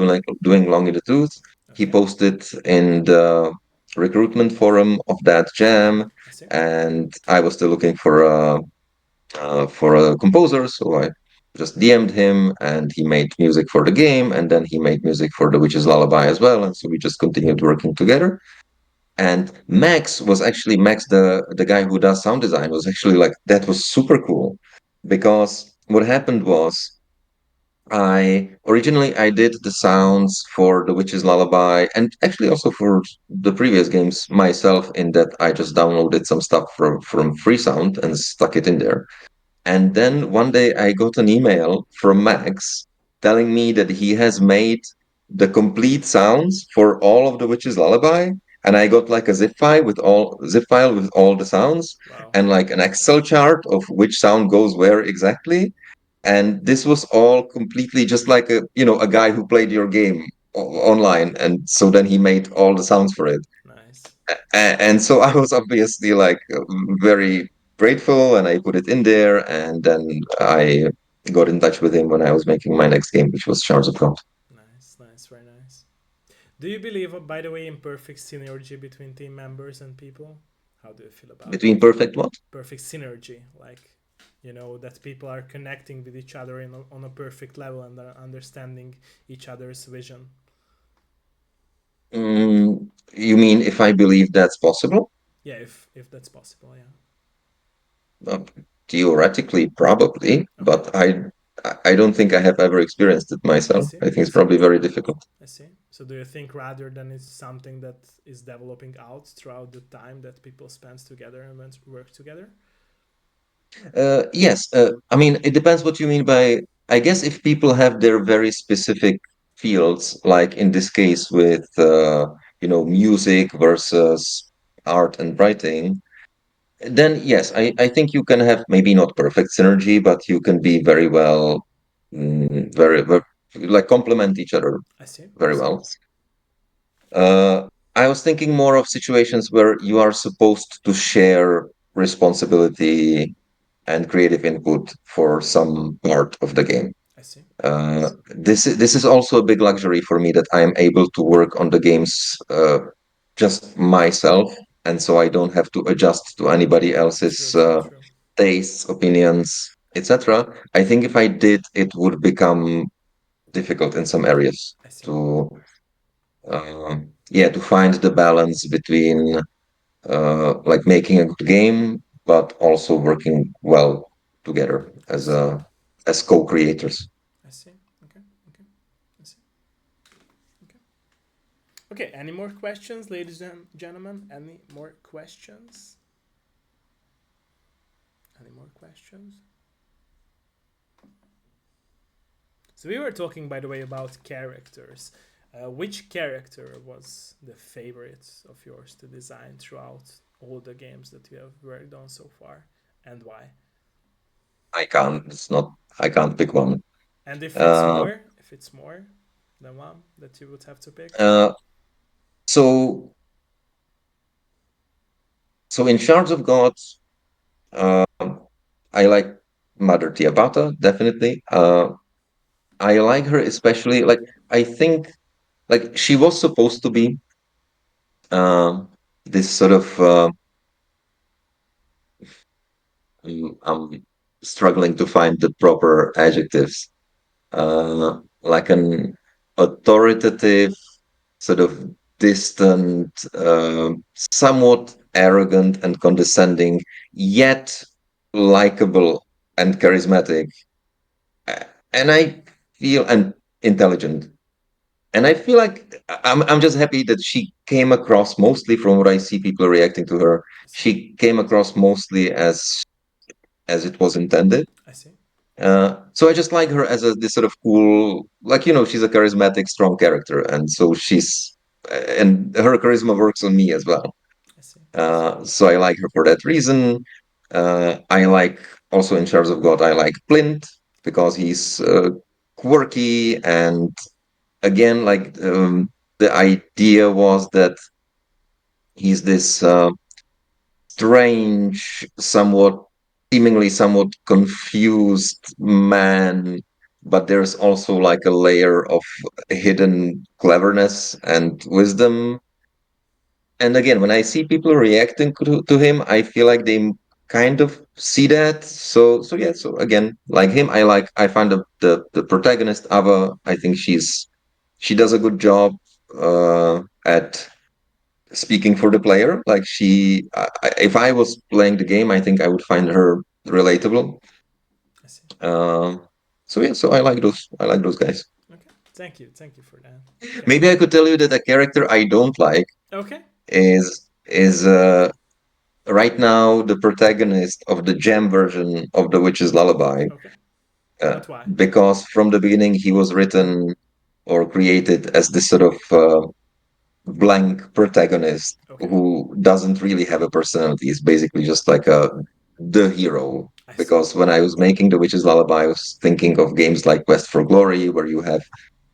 doing Long in the Tooth. He Okay. posted in the recruitment forum of that jam, I see. and I was still looking for a composer, so I just DM'd him, and he made music for the game, and then he made music for The Witch's Lullaby as well, and so we just continued working together. And Max, the guy who does sound design, was actually like that was super cool because what happened was I did the sounds for The Witch's Lullaby and actually also for the previous games myself in that I just downloaded some stuff from Freesound and stuck it in there. And then one day I got an email from Max telling me that he has made the complete sounds for all of the Witch's Lullaby. And I got like a zip file with all the sounds Wow. and like an Okay. Excel chart of which sound goes where exactly. And this was all completely just like a guy who played your game online. And so then he made all the sounds for it. Nice. And so I was obviously like very grateful, and I put it in there, and then I got in touch with him when I was making my next game, which was Shards of God. Nice. Nice. Very nice. Do you believe, by the way, in perfect synergy between team members and people? How do you feel about Between that? Perfect what? Perfect synergy, like, that people are connecting with each other on a perfect level and are understanding each other's vision. You mean if I believe that's possible? Yeah, if that's possible. Yeah. Uh, Theoretically, probably, Okay. but I don't think I have ever experienced it I myself. see. I think I it's see. probably very difficult. I see. So do you think rather than it's something that is developing out throughout the time that people spend together and work together? Yes, I mean, it depends what you mean by, I guess if people have their very specific fields, like in this case with, music versus art and writing, then yes, I think you can have maybe not perfect synergy, but you can be very well, very, like complement each other I see. I very see. well. I was thinking more of situations where you are supposed to share responsibility and creative input for some part of the game. I see. This is also a big luxury for me that I am able to work on the games just myself, and so I don't have to adjust to anybody True. else's True. True. tastes, opinions, etc. I think if I did, it would become difficult in some areas I see. to to find the balance between like making a good game, but also working well together I see. as co-creators. I see. Okay. Okay. I see. Okay. Okay. Any more questions, ladies and gentlemen? Any more questions? Any more questions? So we were talking, by the way, about characters. Which character was the favorite of yours to design throughout all the games that you have worked on so far, and why? I can't. It's not. I can't pick one. And Uh, if it's more than one that you would have to pick. uh, so so in Shards of God, uh, I like Mother Tiabata definitely. Okay. I like her especially. Like I think like she was supposed to be this sort of. I'm struggling to find the proper adjectives. Like an authoritative, sort of distant, somewhat arrogant and condescending, yet likable and charismatic. And I feel and intelligent. And I feel like I'm just happy that she came across mostly from what I see people reacting to her. I see. She came across mostly as it was intended. I see. So I just like her as this sort of cool, like she's a charismatic, strong character, and so and her charisma works on me as well. I see. I see. So I like her for that reason. I like also in Shards of God, I like Plint Okay. because he's quirky, and again, like the idea was that he's this strange, seemingly somewhat confused man, but there's also like a layer of hidden cleverness and wisdom. And again, when I see people reacting to him, I feel like they kind of see that. So yeah. So again, like him, I find the protagonist Ava. I think she does a good job at speaking for the player. Like if I was playing the game, I think I would find her relatable. I see. Um, so yeah, so I like those guys. Okay. Thank you. Thank you for that. Thank you. Maybe I could tell you that a character I don't like Okay. is right now the protagonist of the jam version of The Witch's Lullaby, Okay. uh, But why? because from the beginning he was written or created as this sort of blank protagonist Okay. who doesn't really have a personality. He's basically just like a the hero. I see. Because when I was making The Witch's Lullaby, I was thinking of games like Quest for Glory, where you have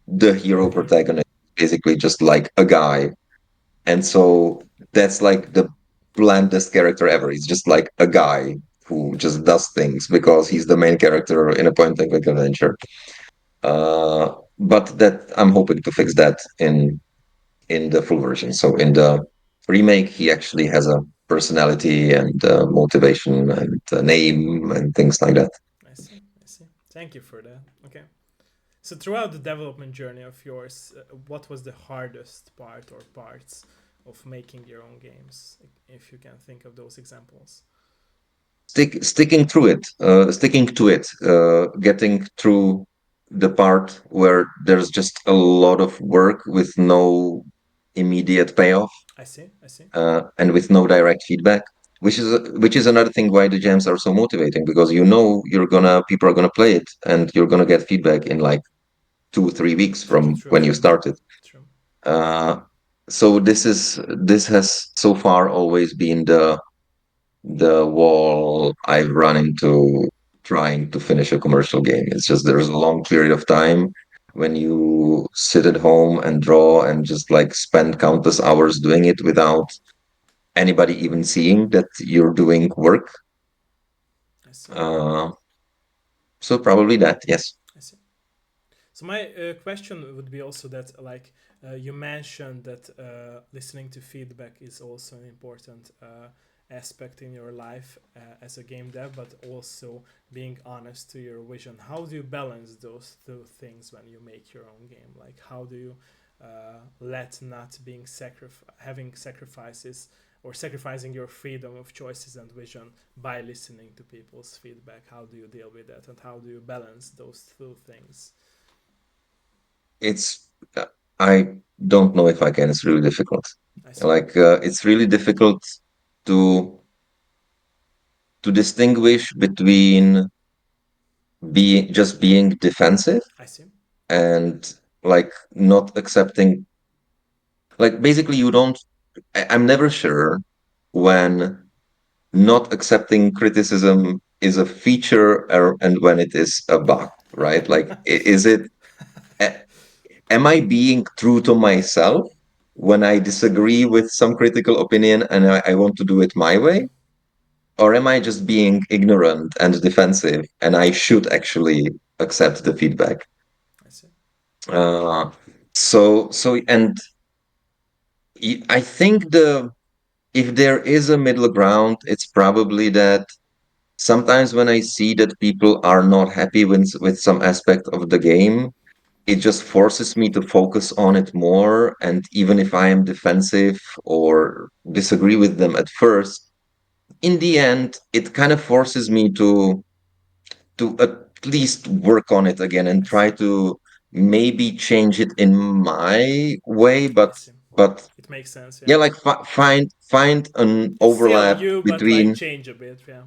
the The hero hero. protagonist, basically just like a guy. And so that's like the blandest character ever. He's just like a guy who just does things because he's the main character in a point and click adventure. But that I'm hoping to fix that in the full version. So in the remake, he actually has a personality and motivation and a name and things like that. I see. I see. Thank you for that. Okay. So throughout the development journey of yours, what was the hardest part or parts of making your own games, if you can think of those examples? Sticking to it, getting through the part where there's just a lot of work with no immediate payoff, I see. I see. and with no direct feedback, which is another thing why the jams are so motivating, because you're gonna people are gonna play it and you're gonna get feedback in like 2 3 weeks from True. when you started. True. Uh, so this has so far always been the wall I've run into trying to finish a commercial game. It's just there's a long period of time when you sit at home and draw and just like spend countless hours doing it without anybody even seeing that you're doing work. I see. Uh, so probably that, yes. I see. So my question would be also that, like, you mentioned that listening to feedback is also an important aspect in your life as a game dev, but also being honest to your vision. How do you balance those two things when you make your own game? Like, how do you let not being having sacrifices or sacrificing your freedom of choices and vision by listening to people's feedback? How do you deal with that, and how do you balance those two things? It's I don't know if I can. It's really difficult. I see. Like it's really difficult to distinguish between being defensive I see. and like not accepting, like basically you don't I'm never sure when not accepting criticism is a feature and when it is a bug, right? Like is it a- am I being true to myself when I disagree with some critical opinion and I want to do it my way, or am I just being ignorant and defensive and I should actually accept the feedback? I see. uh, and I think if there is a middle ground, it's probably that sometimes when I see that people are not happy with some aspect of the game, it just forces me to focus on it more. And even if I am defensive or disagree with them at first, in the end, it kind of forces me to at least work on it again and I see. try to maybe change it in my way. I see. But It makes sense. yeah, Yeah. like find an It's still overlap you, but like between, change a bit. Yeah.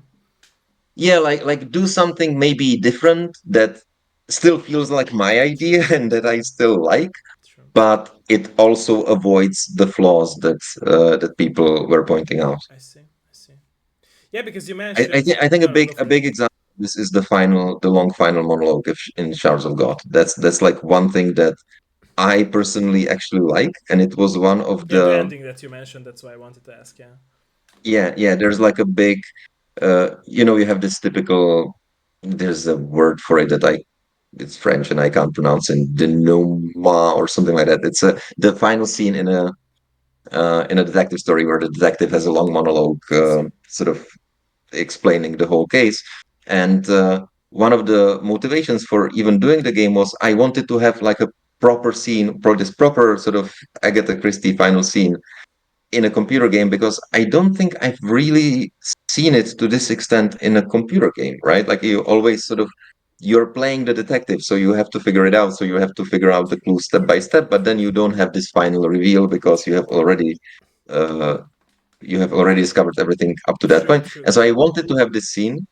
yeah, like do something maybe different that still feels like my True. idea and that I still like, True. but it also avoids the flaws that people were pointing out. I see. I see. Yeah, because you I mentioned. think No, no, go a for it. big example of this is the long final monologue in Shards of God. That's like one thing that I personally actually like, and it was one of Yeah, the the, ending that you mentioned. That's why I wanted to ask. Yeah. yeah. There's like a big, you have this typical. There's a word for it that it's French and I can't pronounce it. Denouement or something like that. It's the final scene in a detective story where the detective has a long monologue, I see. sort of explaining the whole case. And one of the motivations for even doing the game was I wanted to have like a proper scene, this proper sort of Agatha Christie final scene in a computer game, because I don't think I've really seen it to this extent in a computer game, right? Like you always sort of you're playing the detective, so you have to figure it out. So you have to figure out the True. clues step by step, but then you don't have this final reveal because you True. have already uh, you have already discovered everything up to that True, point. true, And so I true. wanted to have this scene,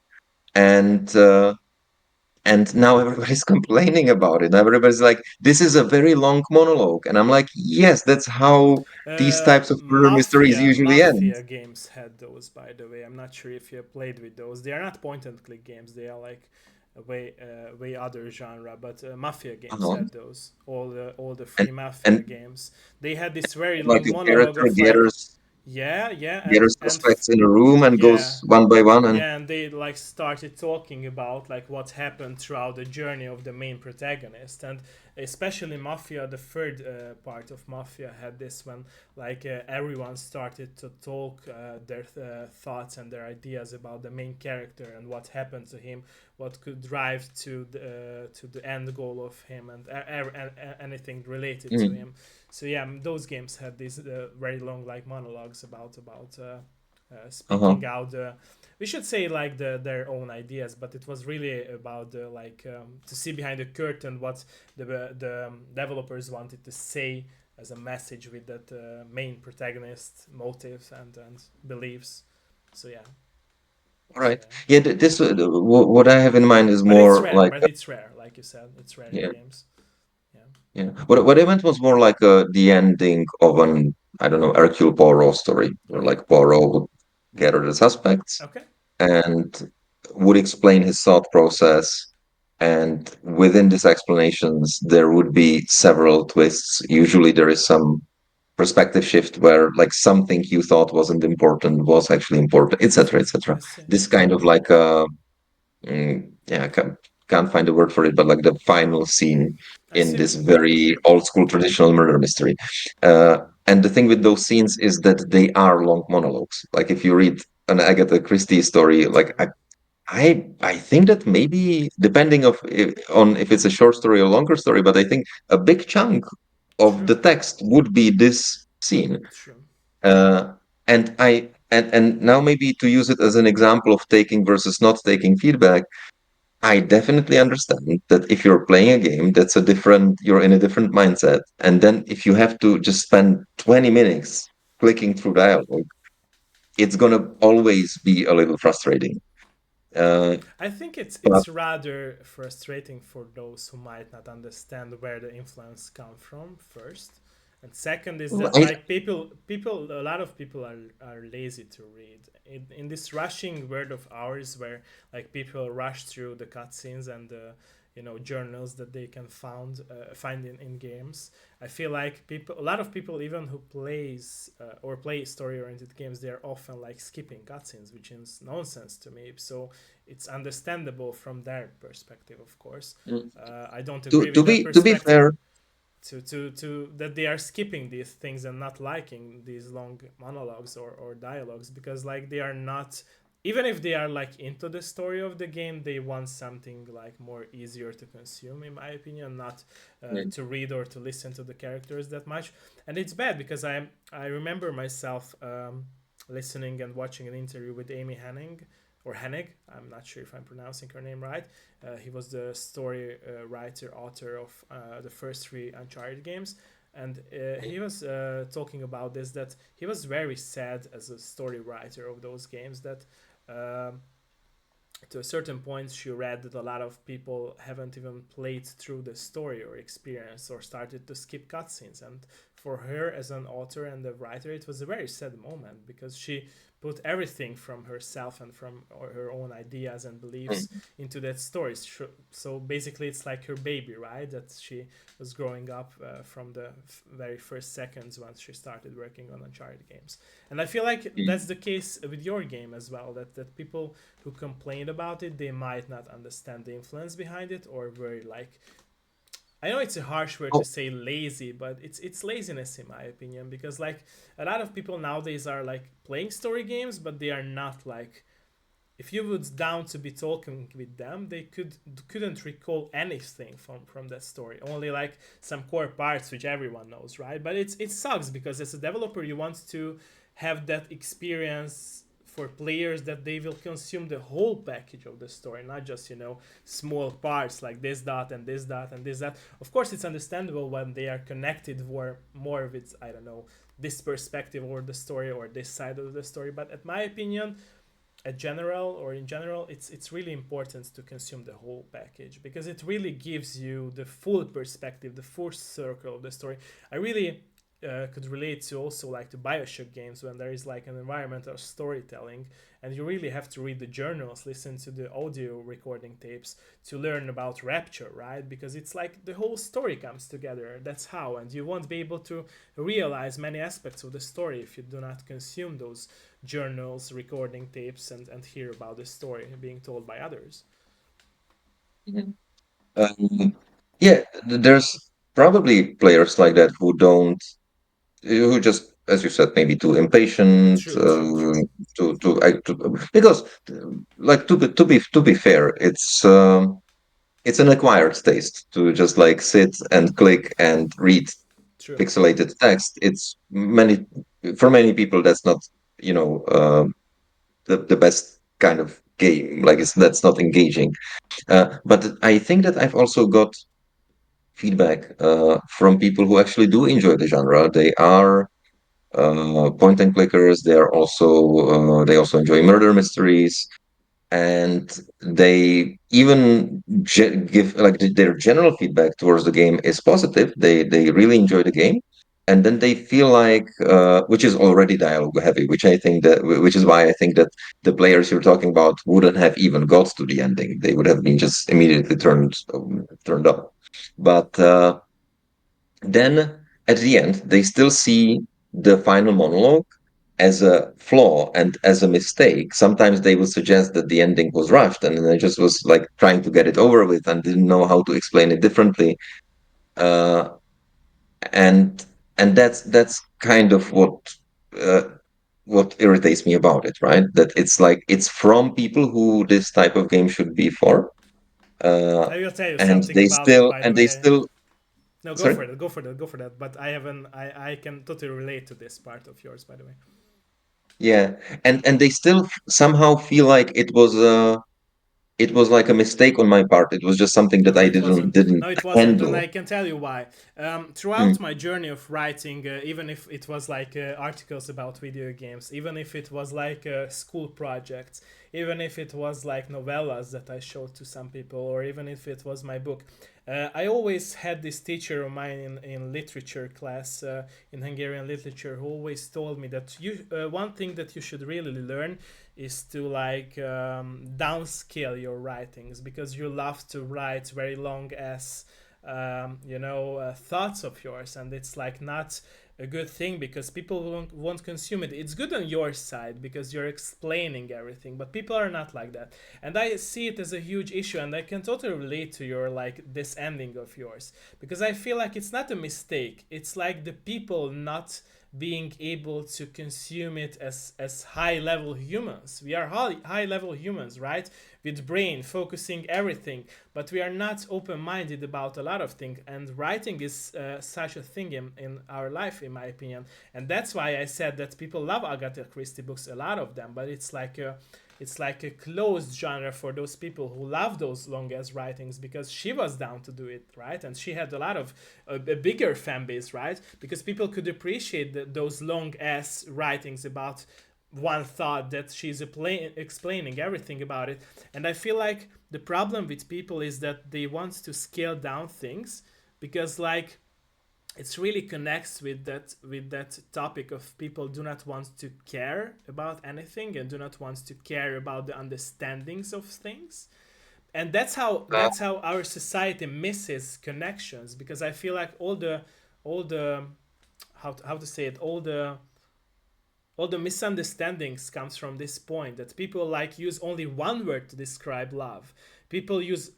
and now everybody's complaining about it. Everybody's like, "This is a very long monologue," and I'm like, "Yes, that's how these types of murder mysteries usually end." Mafia games had those, by the way. I'm not sure if you played with those. They are not point and click games. They are like a way other genre. But Mafia games Uh-huh. had those. All the And free Mafia and games. They had this very like long a monologue character of like, yeah, yeah, gathers and suspects in a room and yeah, goes one by one, and yeah, and they like started talking about like what happened throughout the journey of the main protagonist, and especially Mafia, the third part of Mafia had this when like everyone started to talk their thoughts and their ideas about the main character and what happened to him, what could drive to the end goal of him, and anything related to mm, him. So yeah, those games had these very long like monologues about uh-huh, speaking out we should say like their own ideas, but it was really about the like to see behind the curtain what the developers wanted to say as a message with that main protagonist motives and beliefs. So yeah, all so right. yeah, Yeah, this what I have in mind is more like but it's rare, like you said, it's rare in yeah, games. Yeah. yeah. What I meant was more like the ending of an, I don't know, Hercule Poirot story, where Okay. like Poirot would gather the suspects Okay. and would explain his thought process. And within these explanations, there would be several twists. Usually, there is some perspective shift where, like, something you thought wasn't important was actually important, etc., etc. I see. This kind of like yeah, I can't find a word for it, but like the final scene I in see. this very old school traditional murder mystery. Uh, and the thing with those scenes is that they are long monologues. Like if you read an Agatha Christie story, like True. I think that maybe depending on if it's a short story or longer story, but I think a big chunk of the True. text would be this scene. True. Uh, and now maybe to use it as an example of taking versus not taking feedback, I definitely understand that if you're playing a game, you're in a different mindset. And then if you have to just spend 20 minutes clicking through dialogue, it's gonna always be a little frustrating. Uh, I think it's but it's rather frustrating for those who might not understand where the influence come from first. And second is that I, like people a lot of people are lazy to read. In this rushing world of ours where like people rush through the cutscenes and the journals that they can find in games. I feel like people a lot of people even who plays or play story oriented games, they are often like skipping cutscenes, which is nonsense to me. So it's understandable from their perspective, of course. I don't agree with that to be fair, perspective to that they are skipping these things and not liking these long monologues or dialogues, because like they are not, even if they are like into the story of the game, they want something like more easier to consume, in my opinion, not to read or to listen to the characters that much. And it's bad because I remember myself listening and watching an interview with Amy Hennig, or Hennig. I'm not sure if I'm pronouncing her name right. He was the story writer, author of the first three Uncharted games. And he was talking about this, that he was very sad as a story writer of those games, that um to a certain point she read that a lot of people haven't even played through the story or experience or started to skip cutscenes. And for her as an author and a writer, it was a very sad moment because she put everything from herself and from her own ideas and beliefs into that story. So basically it's like her baby, right, that she was growing up from the very first seconds once she started working on Uncharted games. And I feel like that's the case with your game as well, that people who complain about it, they might not understand the influence behind it, or very like, I know it's a harsh word to oh, say lazy, but it's laziness in my opinion, because like a lot of people nowadays are like playing story games, but they are not like, if you would down to be talking with them, they couldn't recall anything from that story, only like some core parts which everyone knows, right? But it sucks because as a developer you want to have that experience for players that they will consume the whole package of the story, not just, small parts like this dot and this dot and this dot. Of course, it's understandable when they are connected more with, I don't know, this perspective or the story or this side of the story. But at my opinion, in general, it's really important to consume the whole package because it really gives you the full perspective, the full circle of the story. I really could relate to also like the Bioshock games when there is like an environmental storytelling, and you really have to read the journals, listen to the audio recording tapes to learn about Rapture, right? Because it's like the whole story comes together. That's how, and you won't be able to realize many aspects of the story if you do not consume those journals, recording tapes, and hear about the story being told by others. Mhm. Um, yeah, there's probably players like that who just, as you said, maybe too impatient, True, true, true. because, like, to be fair, it's an acquired taste to just like sit and click and read True. pixelated text. It's many For many people that's not, you know, the best kind of game. Like, that's not engaging. But I think that I've also got feedback from people who actually do enjoy the genre. They are point and clickers. They also enjoy murder mysteries, and they even give like their general feedback towards the game is positive. They really enjoy the game, and then they feel like, which is already dialogue heavy, which is why I think that the players you're talking about wouldn't have even got to the ending. They would have been just immediately turned up. But then at the end, they still see the final monologue as a flaw and as a mistake. Sometimes they will suggest that the ending was rushed, and then I just was like trying to get it over with and didn't know how to explain it differently. Uh, and that's kind of uh, what irritates me about it, right? That it's like it's from people who this type of game should be for, uh, I will tell you and something about it, by the they way. still No, go sorry. for it, go for that. But I can totally relate to this part of yours, by the way. Yeah, and they still somehow feel like it was like a mistake on my part. It was just something that No, I it didn't wasn't. didn't No, it wasn't, and handle. I can tell you why. Mm, Throughout my journey of writing, even if it was like articles about video games, even if it was like school projects, even if it was like novellas that I showed to some people, or even if it was my book, I always had this teacher of mine in literature class, in Hungarian literature, who always told me that one thing that you should really learn is to like downscale your writings because you love to write very long as thoughts of yours, and it's like not a good thing because people won't consume it. It's good on your side because you're explaining everything, but people are not like that, and I see it as a huge issue, and I can totally relate to your like this ending of yours because I feel like it's not a mistake. It's like the people not being able to consume it as high level humans. We are high level humans, right? With brain focusing everything, but we are not open minded about a lot of things. And writing is such a thing in our life, in my opinion. And that's why I said that people love Agatha Christie books, a lot of them, but it's like a closed genre for those people who love those long ass writings because she was down to do it, right? And she had a lot of a bigger fan base, right? Because people could appreciate those long ass writings about one thought that she's explaining everything about it. And I feel like the problem with people is that they want to scale down things because like it's really connects with that topic of people do not want to care about anything and do not want to care about the understandings of things, and uh, that's how our society misses connections because I feel like all the how to say it all the misunderstandings comes from this point that people like use only one word to describe love. People use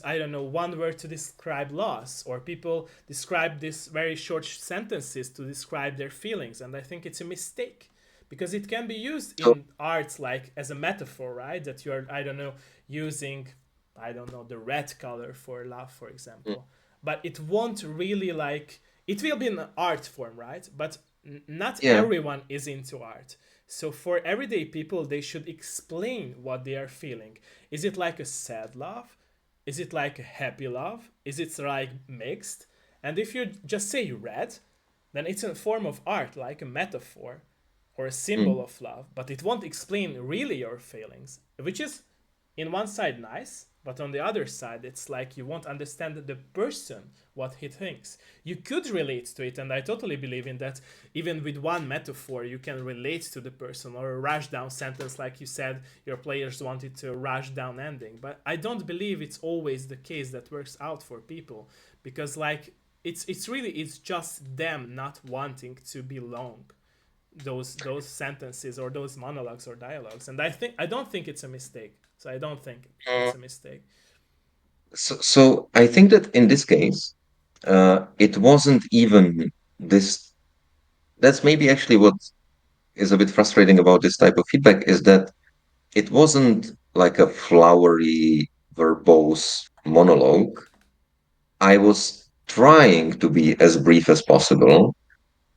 I don't know one word to describe loss, or people describe these very short sentences to describe their feelings, and I think it's a mistake because it can be used so in arts like as a metaphor, right? That you're I don't know using I don't know the red color for love, for mm, example, but it won't really like it will be an art form, right? But not yeah. everyone is into art. So for everyday people, they should explain what they are feeling. Is it like a sad love? Is it like a happy love? Is it like mixed? And if you just say red, then it's a form of art, like a metaphor or a symbol Mm. of love, but it won't explain really your feelings, which is in one side nice, but on the other side it's like you won't understand the person what he thinks. You could relate to it, and I totally believe in that. Even with one metaphor you can relate to the person, or a rush down sentence, like you said your players wanted to rush down ending. But I don't believe it's always the case that works out for people, because like it's really it's just them not wanting to be long, those sentences or those monologues or dialogues. And I don't think it's a mistake. So I don't think Uh, it's a mistake. so I think that in this case, it wasn't even this. That's maybe actually what is a bit frustrating about this type of feedback is that it wasn't like a flowery, verbose monologue. I was trying to be as brief as possible.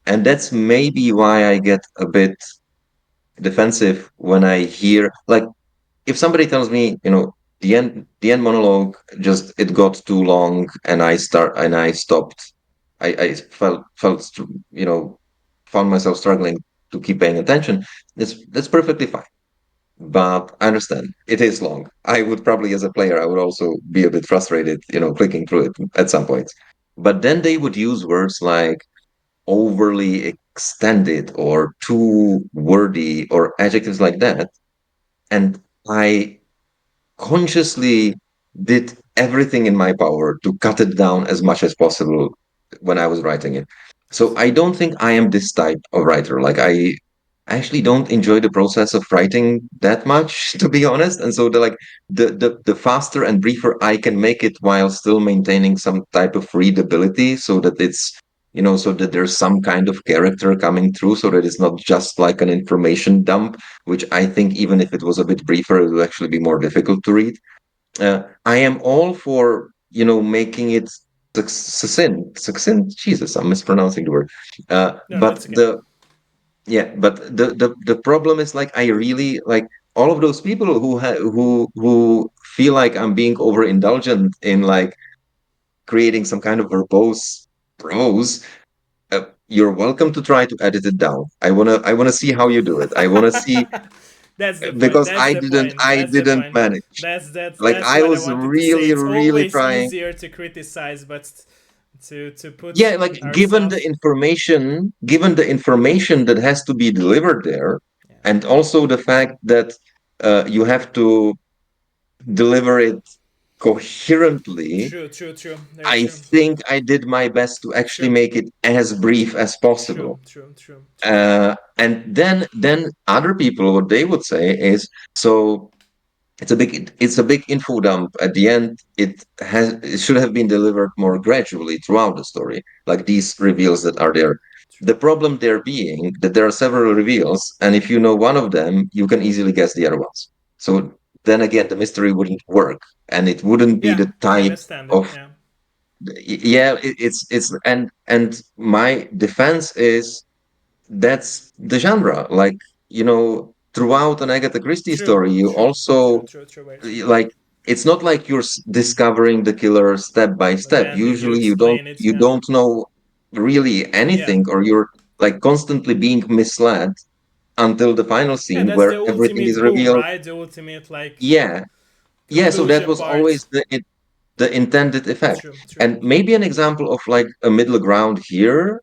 And that's maybe why I get a bit defensive when I hear, like, if somebody tells me, the end monologue just it got too long and I stopped. I found myself struggling to keep paying attention. That's perfectly fine. But I understand it is long. I would probably, as a player, I would also be a bit frustrated, clicking through it at some points. But then they would use words like overly extended or too wordy or adjectives like that. And I consciously did everything in my power to cut it down as much as possible when I was writing it. So I don't think I am this type of writer. Like I actually don't enjoy the process of writing that much, to be honest. And so the faster and briefer I can make it while still maintaining some type of readability so that so that there's some kind of character coming through, so that it's not just like an information dump, which I think even if it was a bit briefer, it would actually be more difficult to read. I am all for making it succinct. Jesus, I'm mispronouncing the word. No, But that's okay. the yeah, but the problem is like I really like all of those people who feel like I'm being overindulgent in like creating some kind of verbose prose. You're welcome to try to edit it down. I wanna see how you do it. I wanna see That's the point. because That's I the didn't point. I That's the didn't point. manage. Like That's I what I was wanted to say. really, It's really always trying. easier to criticize, but to put Yeah, like ourselves. given the information that has to be delivered there, Yeah. and also the fact that you have to deliver it coherently, True. True. True. Very I true. think I did my best to actually True. make it as brief as True. possible. True. True. True. And then other people, what they would say is, so it's a big info dump at the end. It should have been delivered more gradually throughout the story, like these reveals that are there. True. The problem there being that there are several reveals, and if you know one of them, you can easily guess the other ones. So then again, the mystery wouldn't work, and it wouldn't be Yeah, the I type understand it. of Yeah. yeah. It's and my defense is that's the genre. Like throughout an Agatha Christie True. story, you True. True. also True. True. Very true. like it's not like you're discovering the killer step by But step. then you Usually you don't explain it. you Yeah. don't know really Yeah. anything, or you're like constantly being misled until the final Yeah. scene That's where the everything is ultimate goal, revealed. right? The ultimate like Yeah, yeah, so that conclusion was part. always the intended effect. True. True. And maybe an example of like a middle ground here,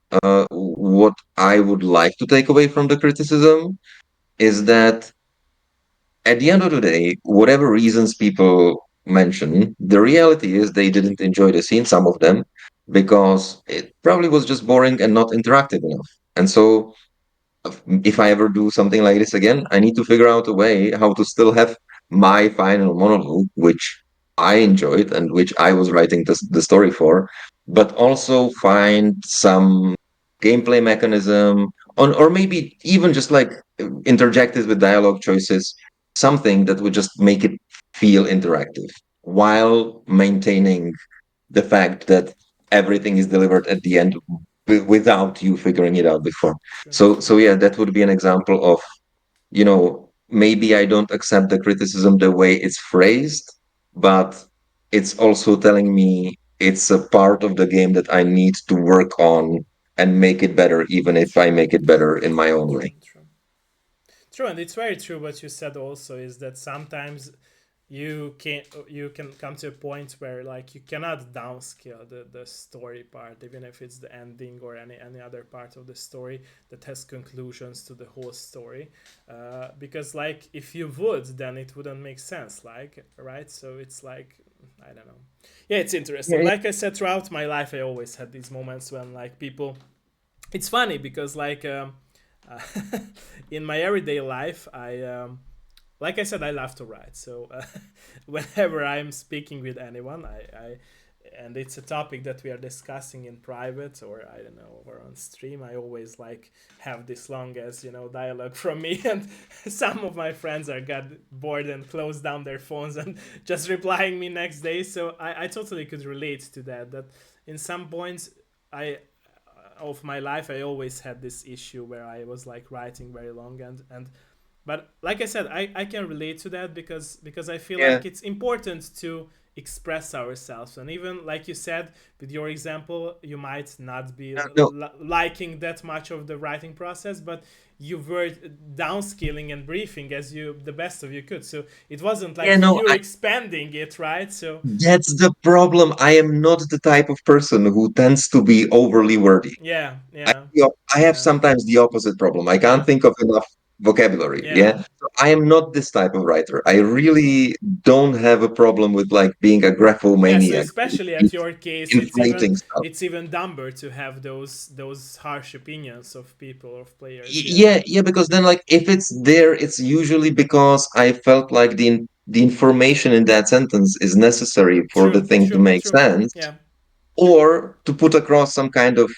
what I would like to take away from the criticism is that at the end of the day, whatever reasons people mention, the reality is they didn't enjoy the scene, some of them, because it probably was just boring and not interactive enough. And so if I ever do something like this again, I need to figure out a way how to still have my final monologue, which I enjoyed and which I was writing the story for, but also find some gameplay mechanism, or maybe even just like interjected with dialogue choices, something that would just make it feel interactive while maintaining the fact that everything is delivered at the end without you figuring it out before. True. So True. so yeah, that would be an example of. maybe I don't accept the criticism the way it's phrased, but it's also telling me it's a part of the game that I need to work on and make it better, even if I True, make it better in my own way. true, true. True, and it's very true what you said also is that sometimes you can come to a point where like you cannot downscale the story part, even if it's the ending or any other part of the story that has conclusions to the whole story, because like if you would, then it wouldn't make sense, like, right? So it's like, I don't know. Yeah, it's Yeah, interesting. yeah. Like I said, throughout my life I always had these moments when like people, it's funny because like uh, in my everyday life I like I said, I love to write. So whenever I'm speaking with anyone, and it's a topic that we are discussing in private or I don't know or on stream, I always like have this long as dialogue from me, and some of my friends are got bored and closed down their phones and just replying me next day. So I totally could relate to that. That in some points I of my life I always had this issue where I was like writing very long, and but like I said, I can relate to that because I feel Yeah. like it's important to express ourselves. And even like you said with your example, you might not be No, liking that much of the writing process, but you were downscaling and briefing as you the best of you could. So it wasn't yeah, like no, you expanding it, right? So that's the problem. I am not the type of person who tends to be overly wordy. yeah, I, yeah, I have yeah, sometimes the opposite problem. I can't yeah, think of enough vocabulary. yeah. Yeah. So I am not this type of writer. I really don't have a problem with like being a Yeah, so graphomaniac, especially in- at your case, inflating stuff. it's even dumber to have those harsh opinions of people of players. Yeah, Yeah, yeah, because then like if it's there, it's usually because I felt like the information in that sentence is necessary for the true, thing to true, make true. sense, Yeah, or to put across some kind of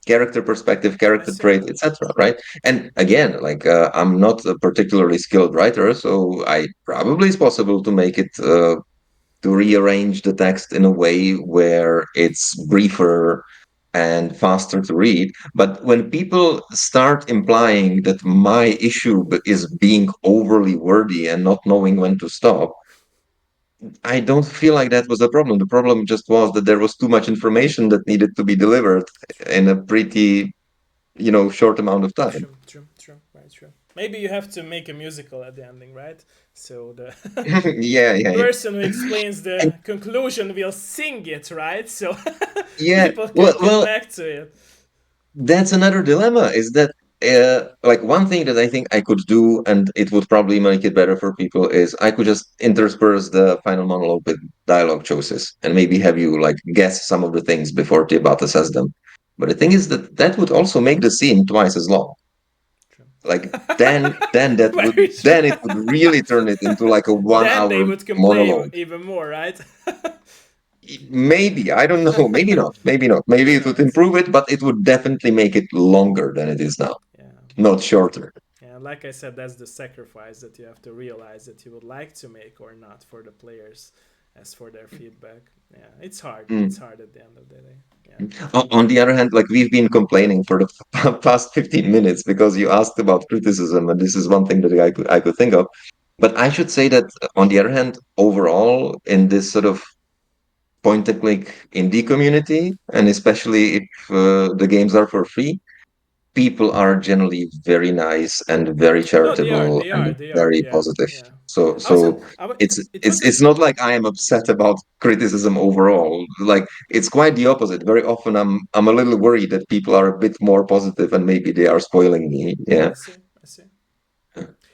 character perspective, I character see. trait, etc. Right? And again, like I'm not a particularly skilled writer, so I probably it's possible to make it to rearrange the text in a way where it's briefer and faster to read. But when people start implying that my issue is being overly wordy and not knowing when to stop, I don't feel like that was a problem. The problem just was that there was too much information that needed to be delivered True, in a pretty, short amount of time. true, true, true. Right, true. Maybe you have to make a musical at the ending, right? So the Yeah, yeah, yeah. person who explains And the conclusion will sing it, right? So yeah, people well, can well, connect to it. that's another dilemma. Is that like one thing that I think I could do, and it would probably make it better for people, is I could just intersperse the final monologue with dialogue choices, and maybe have you like guess some of the things before Tibata says them. But the thing is that that would also make the scene twice as long. True. Like then that would Very true. then it would really turn it into like a one Then they hour would complain monologue. even more, right? Maybe, I don't know. Maybe not. Maybe not. Maybe it No, would I see. improve it, but it would definitely make it longer than it is now, Yeah. not shorter. Yeah, like I said, that's the sacrifice that you have to realize that you would like to make or not for the players as for their feedback. Yeah, it's hard. It's Mm. hard at the end of the day. Yeah. On the other hand, like we've been complaining for the past 15 minutes because you asked about criticism, and this is one thing that I could think of. But I should say that on the other hand, overall, in this sort of point and click indie community, and especially if the games are for free, people are generally very nice and very No, they are. charitable They are. and They are. very Yeah. positive. Yeah. So I wasn't. so I was. it's It it's wasn't. it's not like I am upset about criticism overall. Like it's quite the opposite. Very often I'm a little worried that people are a bit more positive and maybe they are spoiling me. Yeah. I see. I see.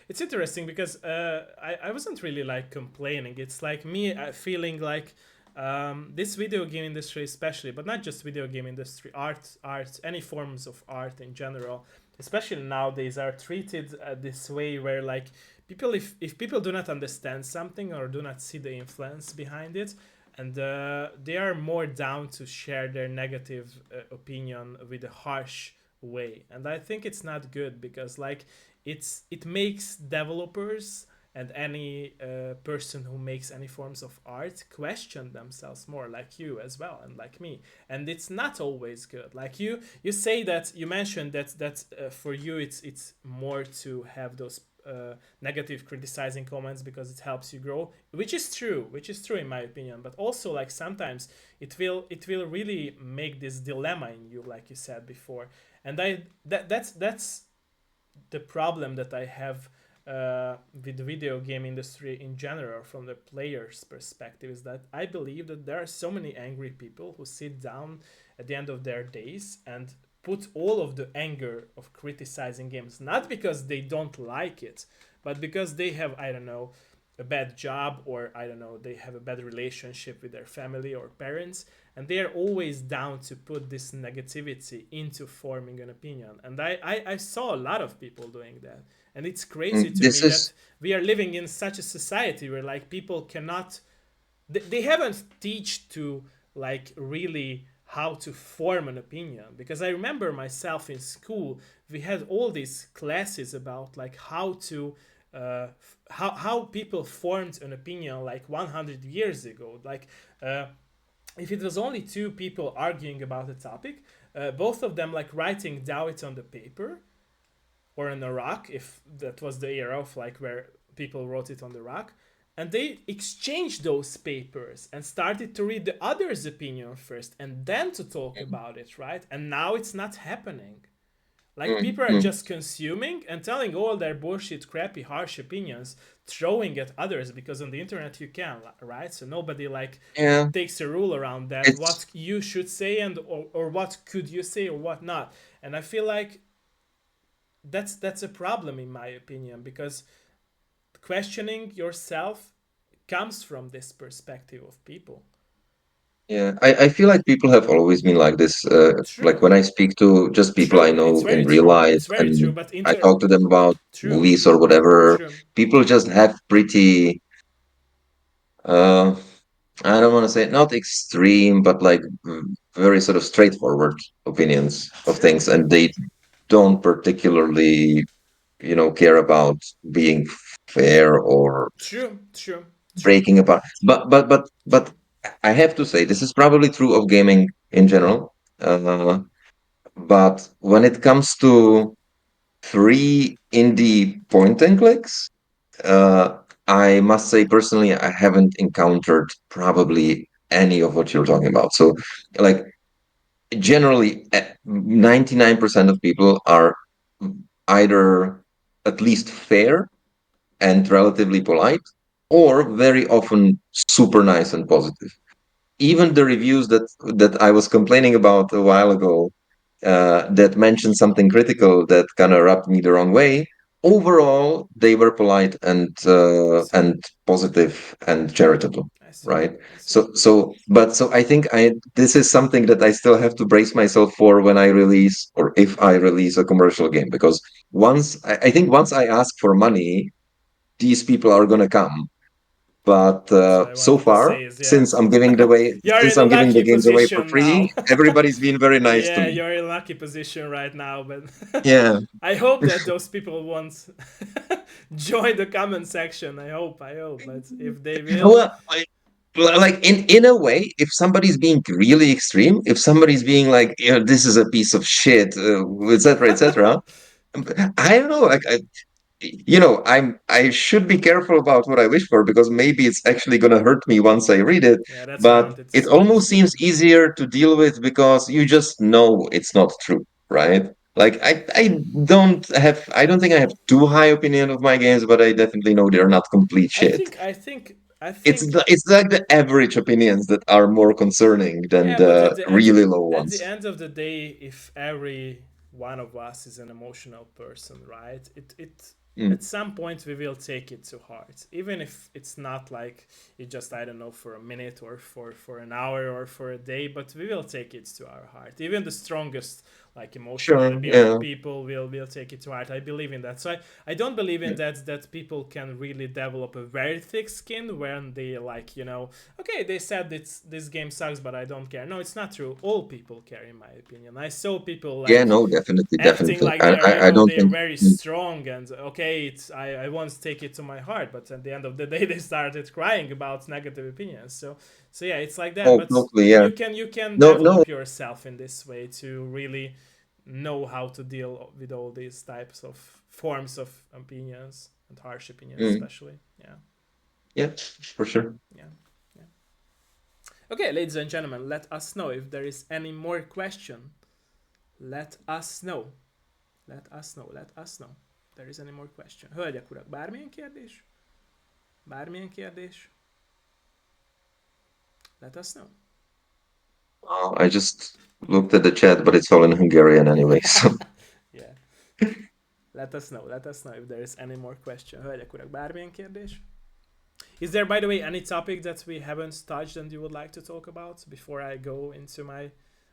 It's interesting because I wasn't really like complaining. It's like me feeling like this video game industry, especially, but not just video game industry, art, any forms of art in general, especially nowadays, are treated this way where like people, if people do not understand something or do not see the influence behind it, and they are more down to share their negative opinion with a harsh way, and I think it's not good because like it makes developers and any person who makes any forms of art question themselves more, like you as well and like me, and it's not always good. Like you say that you mentioned that for you it's more to have those negative criticizing comments because it helps you grow, which is true, in my opinion. But also, like, sometimes it will really make this dilemma in you, like you said before. And that's the problem that I have with the video game industry in general, from the player's perspective, is that I believe that there are so many angry people who sit down at the end of their days and put all of the anger of criticizing games, not because they don't like it, but because they have, I don't know, a bad job, or I don't know, they have a bad relationship with their family or parents, and they are always down to put this negativity into forming an opinion. And I saw a lot of people doing that, and it's crazy to This me that is we are living in such a society where, like, people cannot, they haven't teach to, like, really how to form an opinion. Because I remember myself in school, we had all these classes about, like, how to how people formed an opinion like 100 years ago. Like, if it was only two people arguing about a topic, both of them, like, writing down it on the paper or on a rock, if that was the era of, like, where people wrote it on the rock, and they exchanged those papers and started to read the other's opinion first and then to talk about it, right? And now it's not happening. Like, mm, people are mm, just consuming and telling all their bullshit, crappy, harsh opinions, throwing at others, because on the internet you can, right? So nobody, like, yeah. takes a rule around that, It's what you should say, and or what could you say or what not. And I feel like that's a problem, in my opinion, because questioning yourself comes from this perspective of people. Yeah, I feel like people have always been like this. Like True, when I speak to just people I it's know in very real true, life it's very true. and But I talk to them about true, movies or whatever, true, people just have pretty, uh, I don't want to say not extreme, but like very sort of straightforward opinions of true, things, and they don't particularly, care about being fair or true, true, true. breaking apart. But I have to say this is probably true of gaming in general. But when it comes to free indie point and clicks, I must say personally, I haven't encountered probably any of what you're talking about. So, like, generally, 99% of people are either at least fair and relatively polite, or very often super nice and positive. Even the reviews that I was complaining about a while ago, that mentioned something critical that kind of rubbed me the wrong way. Overall, they were polite I see, and positive and charitable, I see, right? I see. So I think I this is something that I still have to brace myself for when I release, or if I release a commercial game, because I think once I ask for money, these people are gonna come. But That's what I so wanted to far, say. Is, yeah, you're since in a I'm giving the lucky games away for position now. free, everybody's been very nice to Yeah, me. you're in a lucky position right now. But Yeah. I hope that those people won't join the comment section. I hope. But if they will, Well, like in a way, if somebody's being really extreme, if somebody's being like, this is a piece of shit, etc., etc., I don't know. Like, I should be careful about what I wish for, because maybe it's actually going to hurt me once I read it. yeah, that's what I But wanted to it say. almost seems easier to deal with because you just know it's not true, right? Like, I don't think I have too high opinion of my games, but I definitely know they're not complete I shit. think, I think, I It's think. it's like the average opinions that are more concerning than Yeah, but the really low at the ones. end of the day, if every one of us is an emotional person, right? It Mm, at some point we will take it to heart, even if it's not like it just, I don't know, for a minute or for an hour or for a day, but we will take it to our heart. Even the strongest, like, emotionally sure, built yeah, people will take it to heart. I believe in that. So I don't believe in yeah, that people can really develop a very thick skin when they, like, okay, they said this game sucks, but I don't care. No, it's not true. All people care, in my opinion. I saw people, yeah. like, No, definitely, acting definitely. like they're, I don't they're think. very Mm, strong, and okay, I won't take it to my heart, but at the end of the day they started crying about negative opinions. So yeah, it's like that. oh, But totally, yeah. you can No, no. develop yourself in this way to really know how to deal with all these types of forms of opinions. and harsh opinions, Mm. especially. Yeah, Yeah, for sure. yeah, yeah. Okay, ladies and gentlemen, let us know if there is any more question. Let us know. Let us know. Let us know. If there is any more question. Hölgyek, urak, bármilyen kérdés? Bármilyen kérdés? Let us know. I just looked at the chat, but it's all in Hungarian anyway. So Yeah. Let us know. Let us know if there is any more question. Hölgyek, urak, bármilyen kérdés? Is there, by the way, any topic that we haven't touched and you would like to talk about before I go into my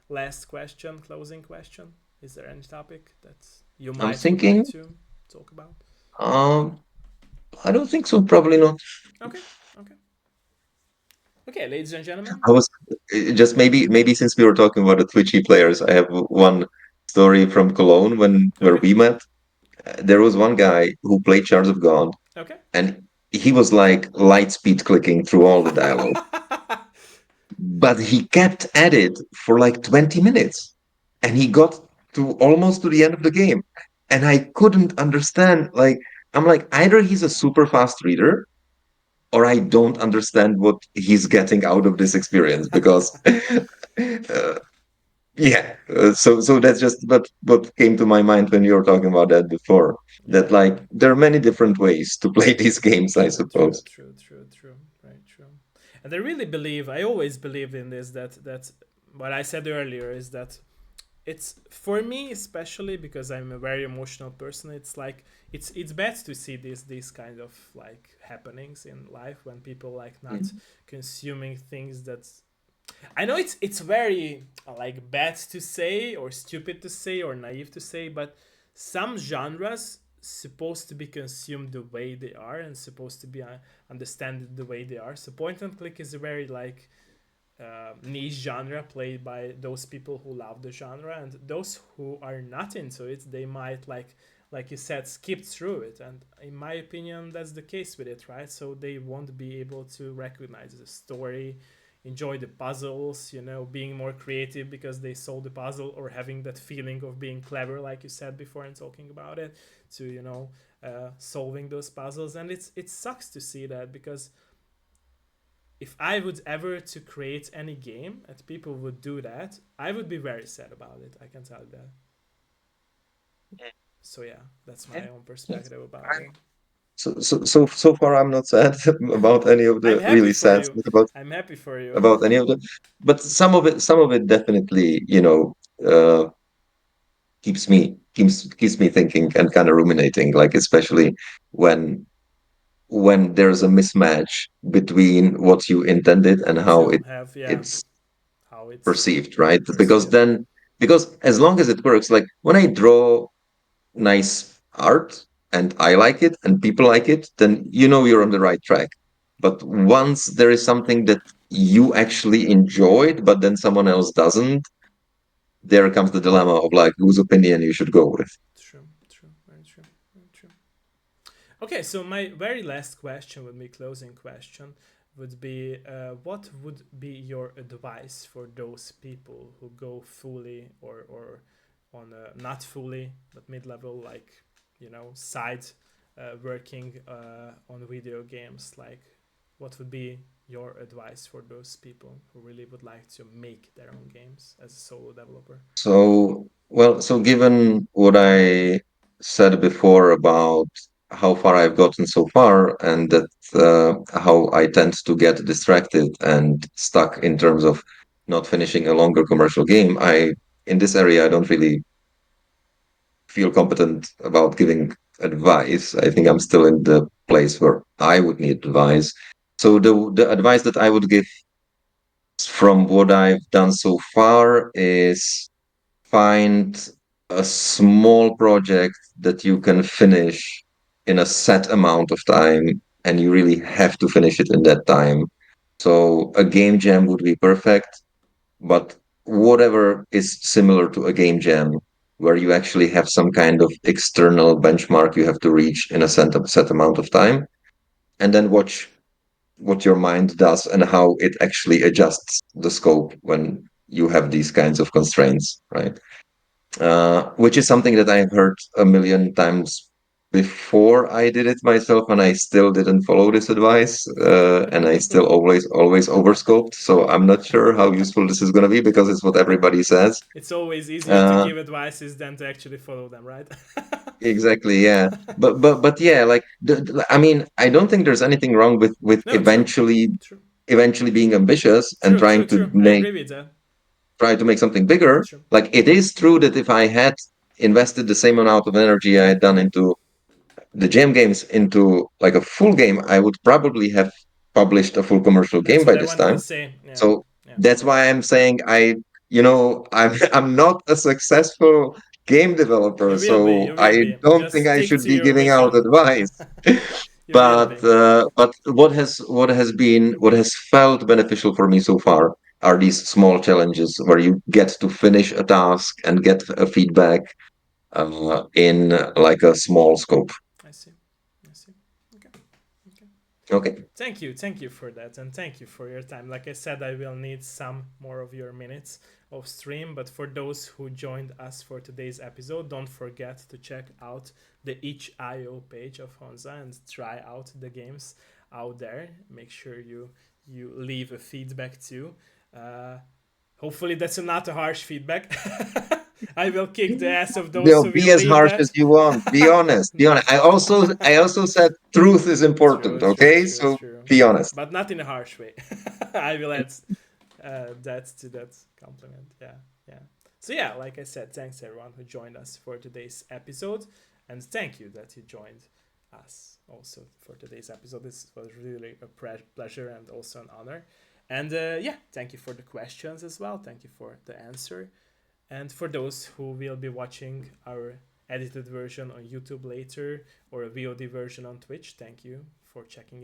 last question, closing question? Is there any topic that you I'm might would like thinking. to talk about? Um, I don't think so. Probably not. Okay, okay, okay, ladies and gentlemen. I was just maybe since we were talking about the Twitchy players, I have one story from Cologne when where Okay, we met. There was one guy who played Shards of God, okay. and he was like light speed clicking through all the dialogue, but he kept at it for like 20 minutes, and he got to almost to the end of the game, and I couldn't understand. Like I'm like either he's a super fast reader or I don't understand what he's getting out of this experience because yeah, so that's just what came to my mind when you were talking about that before. Yeah, That like there are many different ways to play these games, I true, true, suppose. true, true, true. Right, true. And I really believe, I always believed in this, that what I said earlier is that it's for me, especially because I'm a very emotional person, it's like it's best to see these kind of like happenings in life when people like not Mm. consuming things that I know it's very like bad to say or stupid to say or naive to say, but some genres supposed to be consumed the way they are and supposed to be understood the way they are. So point and click is a very like niche genre played by those people who love the genre, and those who are not into it, they might like you said, skip through it. And in my opinion, that's the case with it, right? So they won't be able to recognize the story, enjoy the puzzles, being more creative because they solve the puzzle, or having that feeling of being clever, like you said before and talking about it, to solving those puzzles. And it sucks to see that, because if I would ever to create any game and people would do that, I would be very sad about it. I can tell you that. So yeah, that's Yeah, my own yes. perspective about I'm- it. so far I'm not sad about any of I'm the happy really for sad you. stuff about I'm happy for you. any of them, but some of it definitely uh, keeps me thinking and kind of ruminating, like especially when there's a mismatch between what you intended and how To have, yeah, it's how it's perceived, right? Because perceived. then, because as long as it works, like when I draw nice art and I like it and people like it, then you're on the right track. But once there is something that you actually enjoyed, but then someone else doesn't, there comes the dilemma of like whose opinion you should go with. True, true, very true, very true. Okay, so my very last question would be closing question would be what would be your advice for those people who go fully or on a, not fully but mid-level, like side working on video games, like what would be your advice for those people who really would like to make their own games as a solo developer? So given what I said before about how far I've gotten so far, and that how I tend to get distracted and stuck in terms of not finishing a longer commercial game, in this area I don't really feel competent about giving advice. I think I'm still in the place where I would need advice. So the advice that I would give from what I've done so far is find a small project that you can finish in a set amount of time, and you really have to finish it in that time. So a game jam would be perfect, but whatever is similar to a game jam, where you actually have some kind of external benchmark you have to reach in a set amount of time, and then watch what your mind does and how it actually adjusts the scope when you have these kinds of constraints, right? Which is something that I've heard a million times before I did it myself, and I still didn't follow this advice, and I still always overscoped. So I'm not sure how useful this is going to be because it's what everybody says. It's always easier to Uh, give advices than to actually follow them, right? exactly, yeah. But yeah, like I mean, I don't think there's anything wrong with No, true, true, eventually being ambitious and true, true, true. I agree with that. try to make something bigger. True. Like it is true that if I had invested the same amount of energy I had done into the jam games into like a full game, I would probably have published a full commercial That's game what by I this wanted to time. say. Yeah, So yeah. that's why I'm saying I'm not a successful game developer, You will be. so You will I be. don't Just think I stick should to be your giving out vision. advice. You will be. But what has felt beneficial for me so far are these small challenges where you get to finish a task and get a feedback in like a small scope. I see. I see. Okay. Okay. Okay. Thank you for that, and thank you for your time. Like I said, I will need some more of your minutes of stream, but for those who joined us for today's episode, don't forget to check out the itch.io page of Honza and try out the games out there. Make sure you leave a feedback too. Uh, Hopefully, that's not a harsh feedback. I will kick the ass of those No, who be will as leave harsh as that. you want. Be honest. Be honest. I also said truth is True, important. true, Okay, true, so true. be honest. But not in a harsh way. I will add that to that compliment. Yeah, yeah. So yeah, like I said, thanks everyone who joined us for today's episode, and thank you that you joined us also for today's episode. This was really a pleasure and also an honor. And yeah, thank you for the questions as well. Thank you for the answer. And for those who will be watching our edited version on YouTube later or a VOD version on Twitch, thank you for checking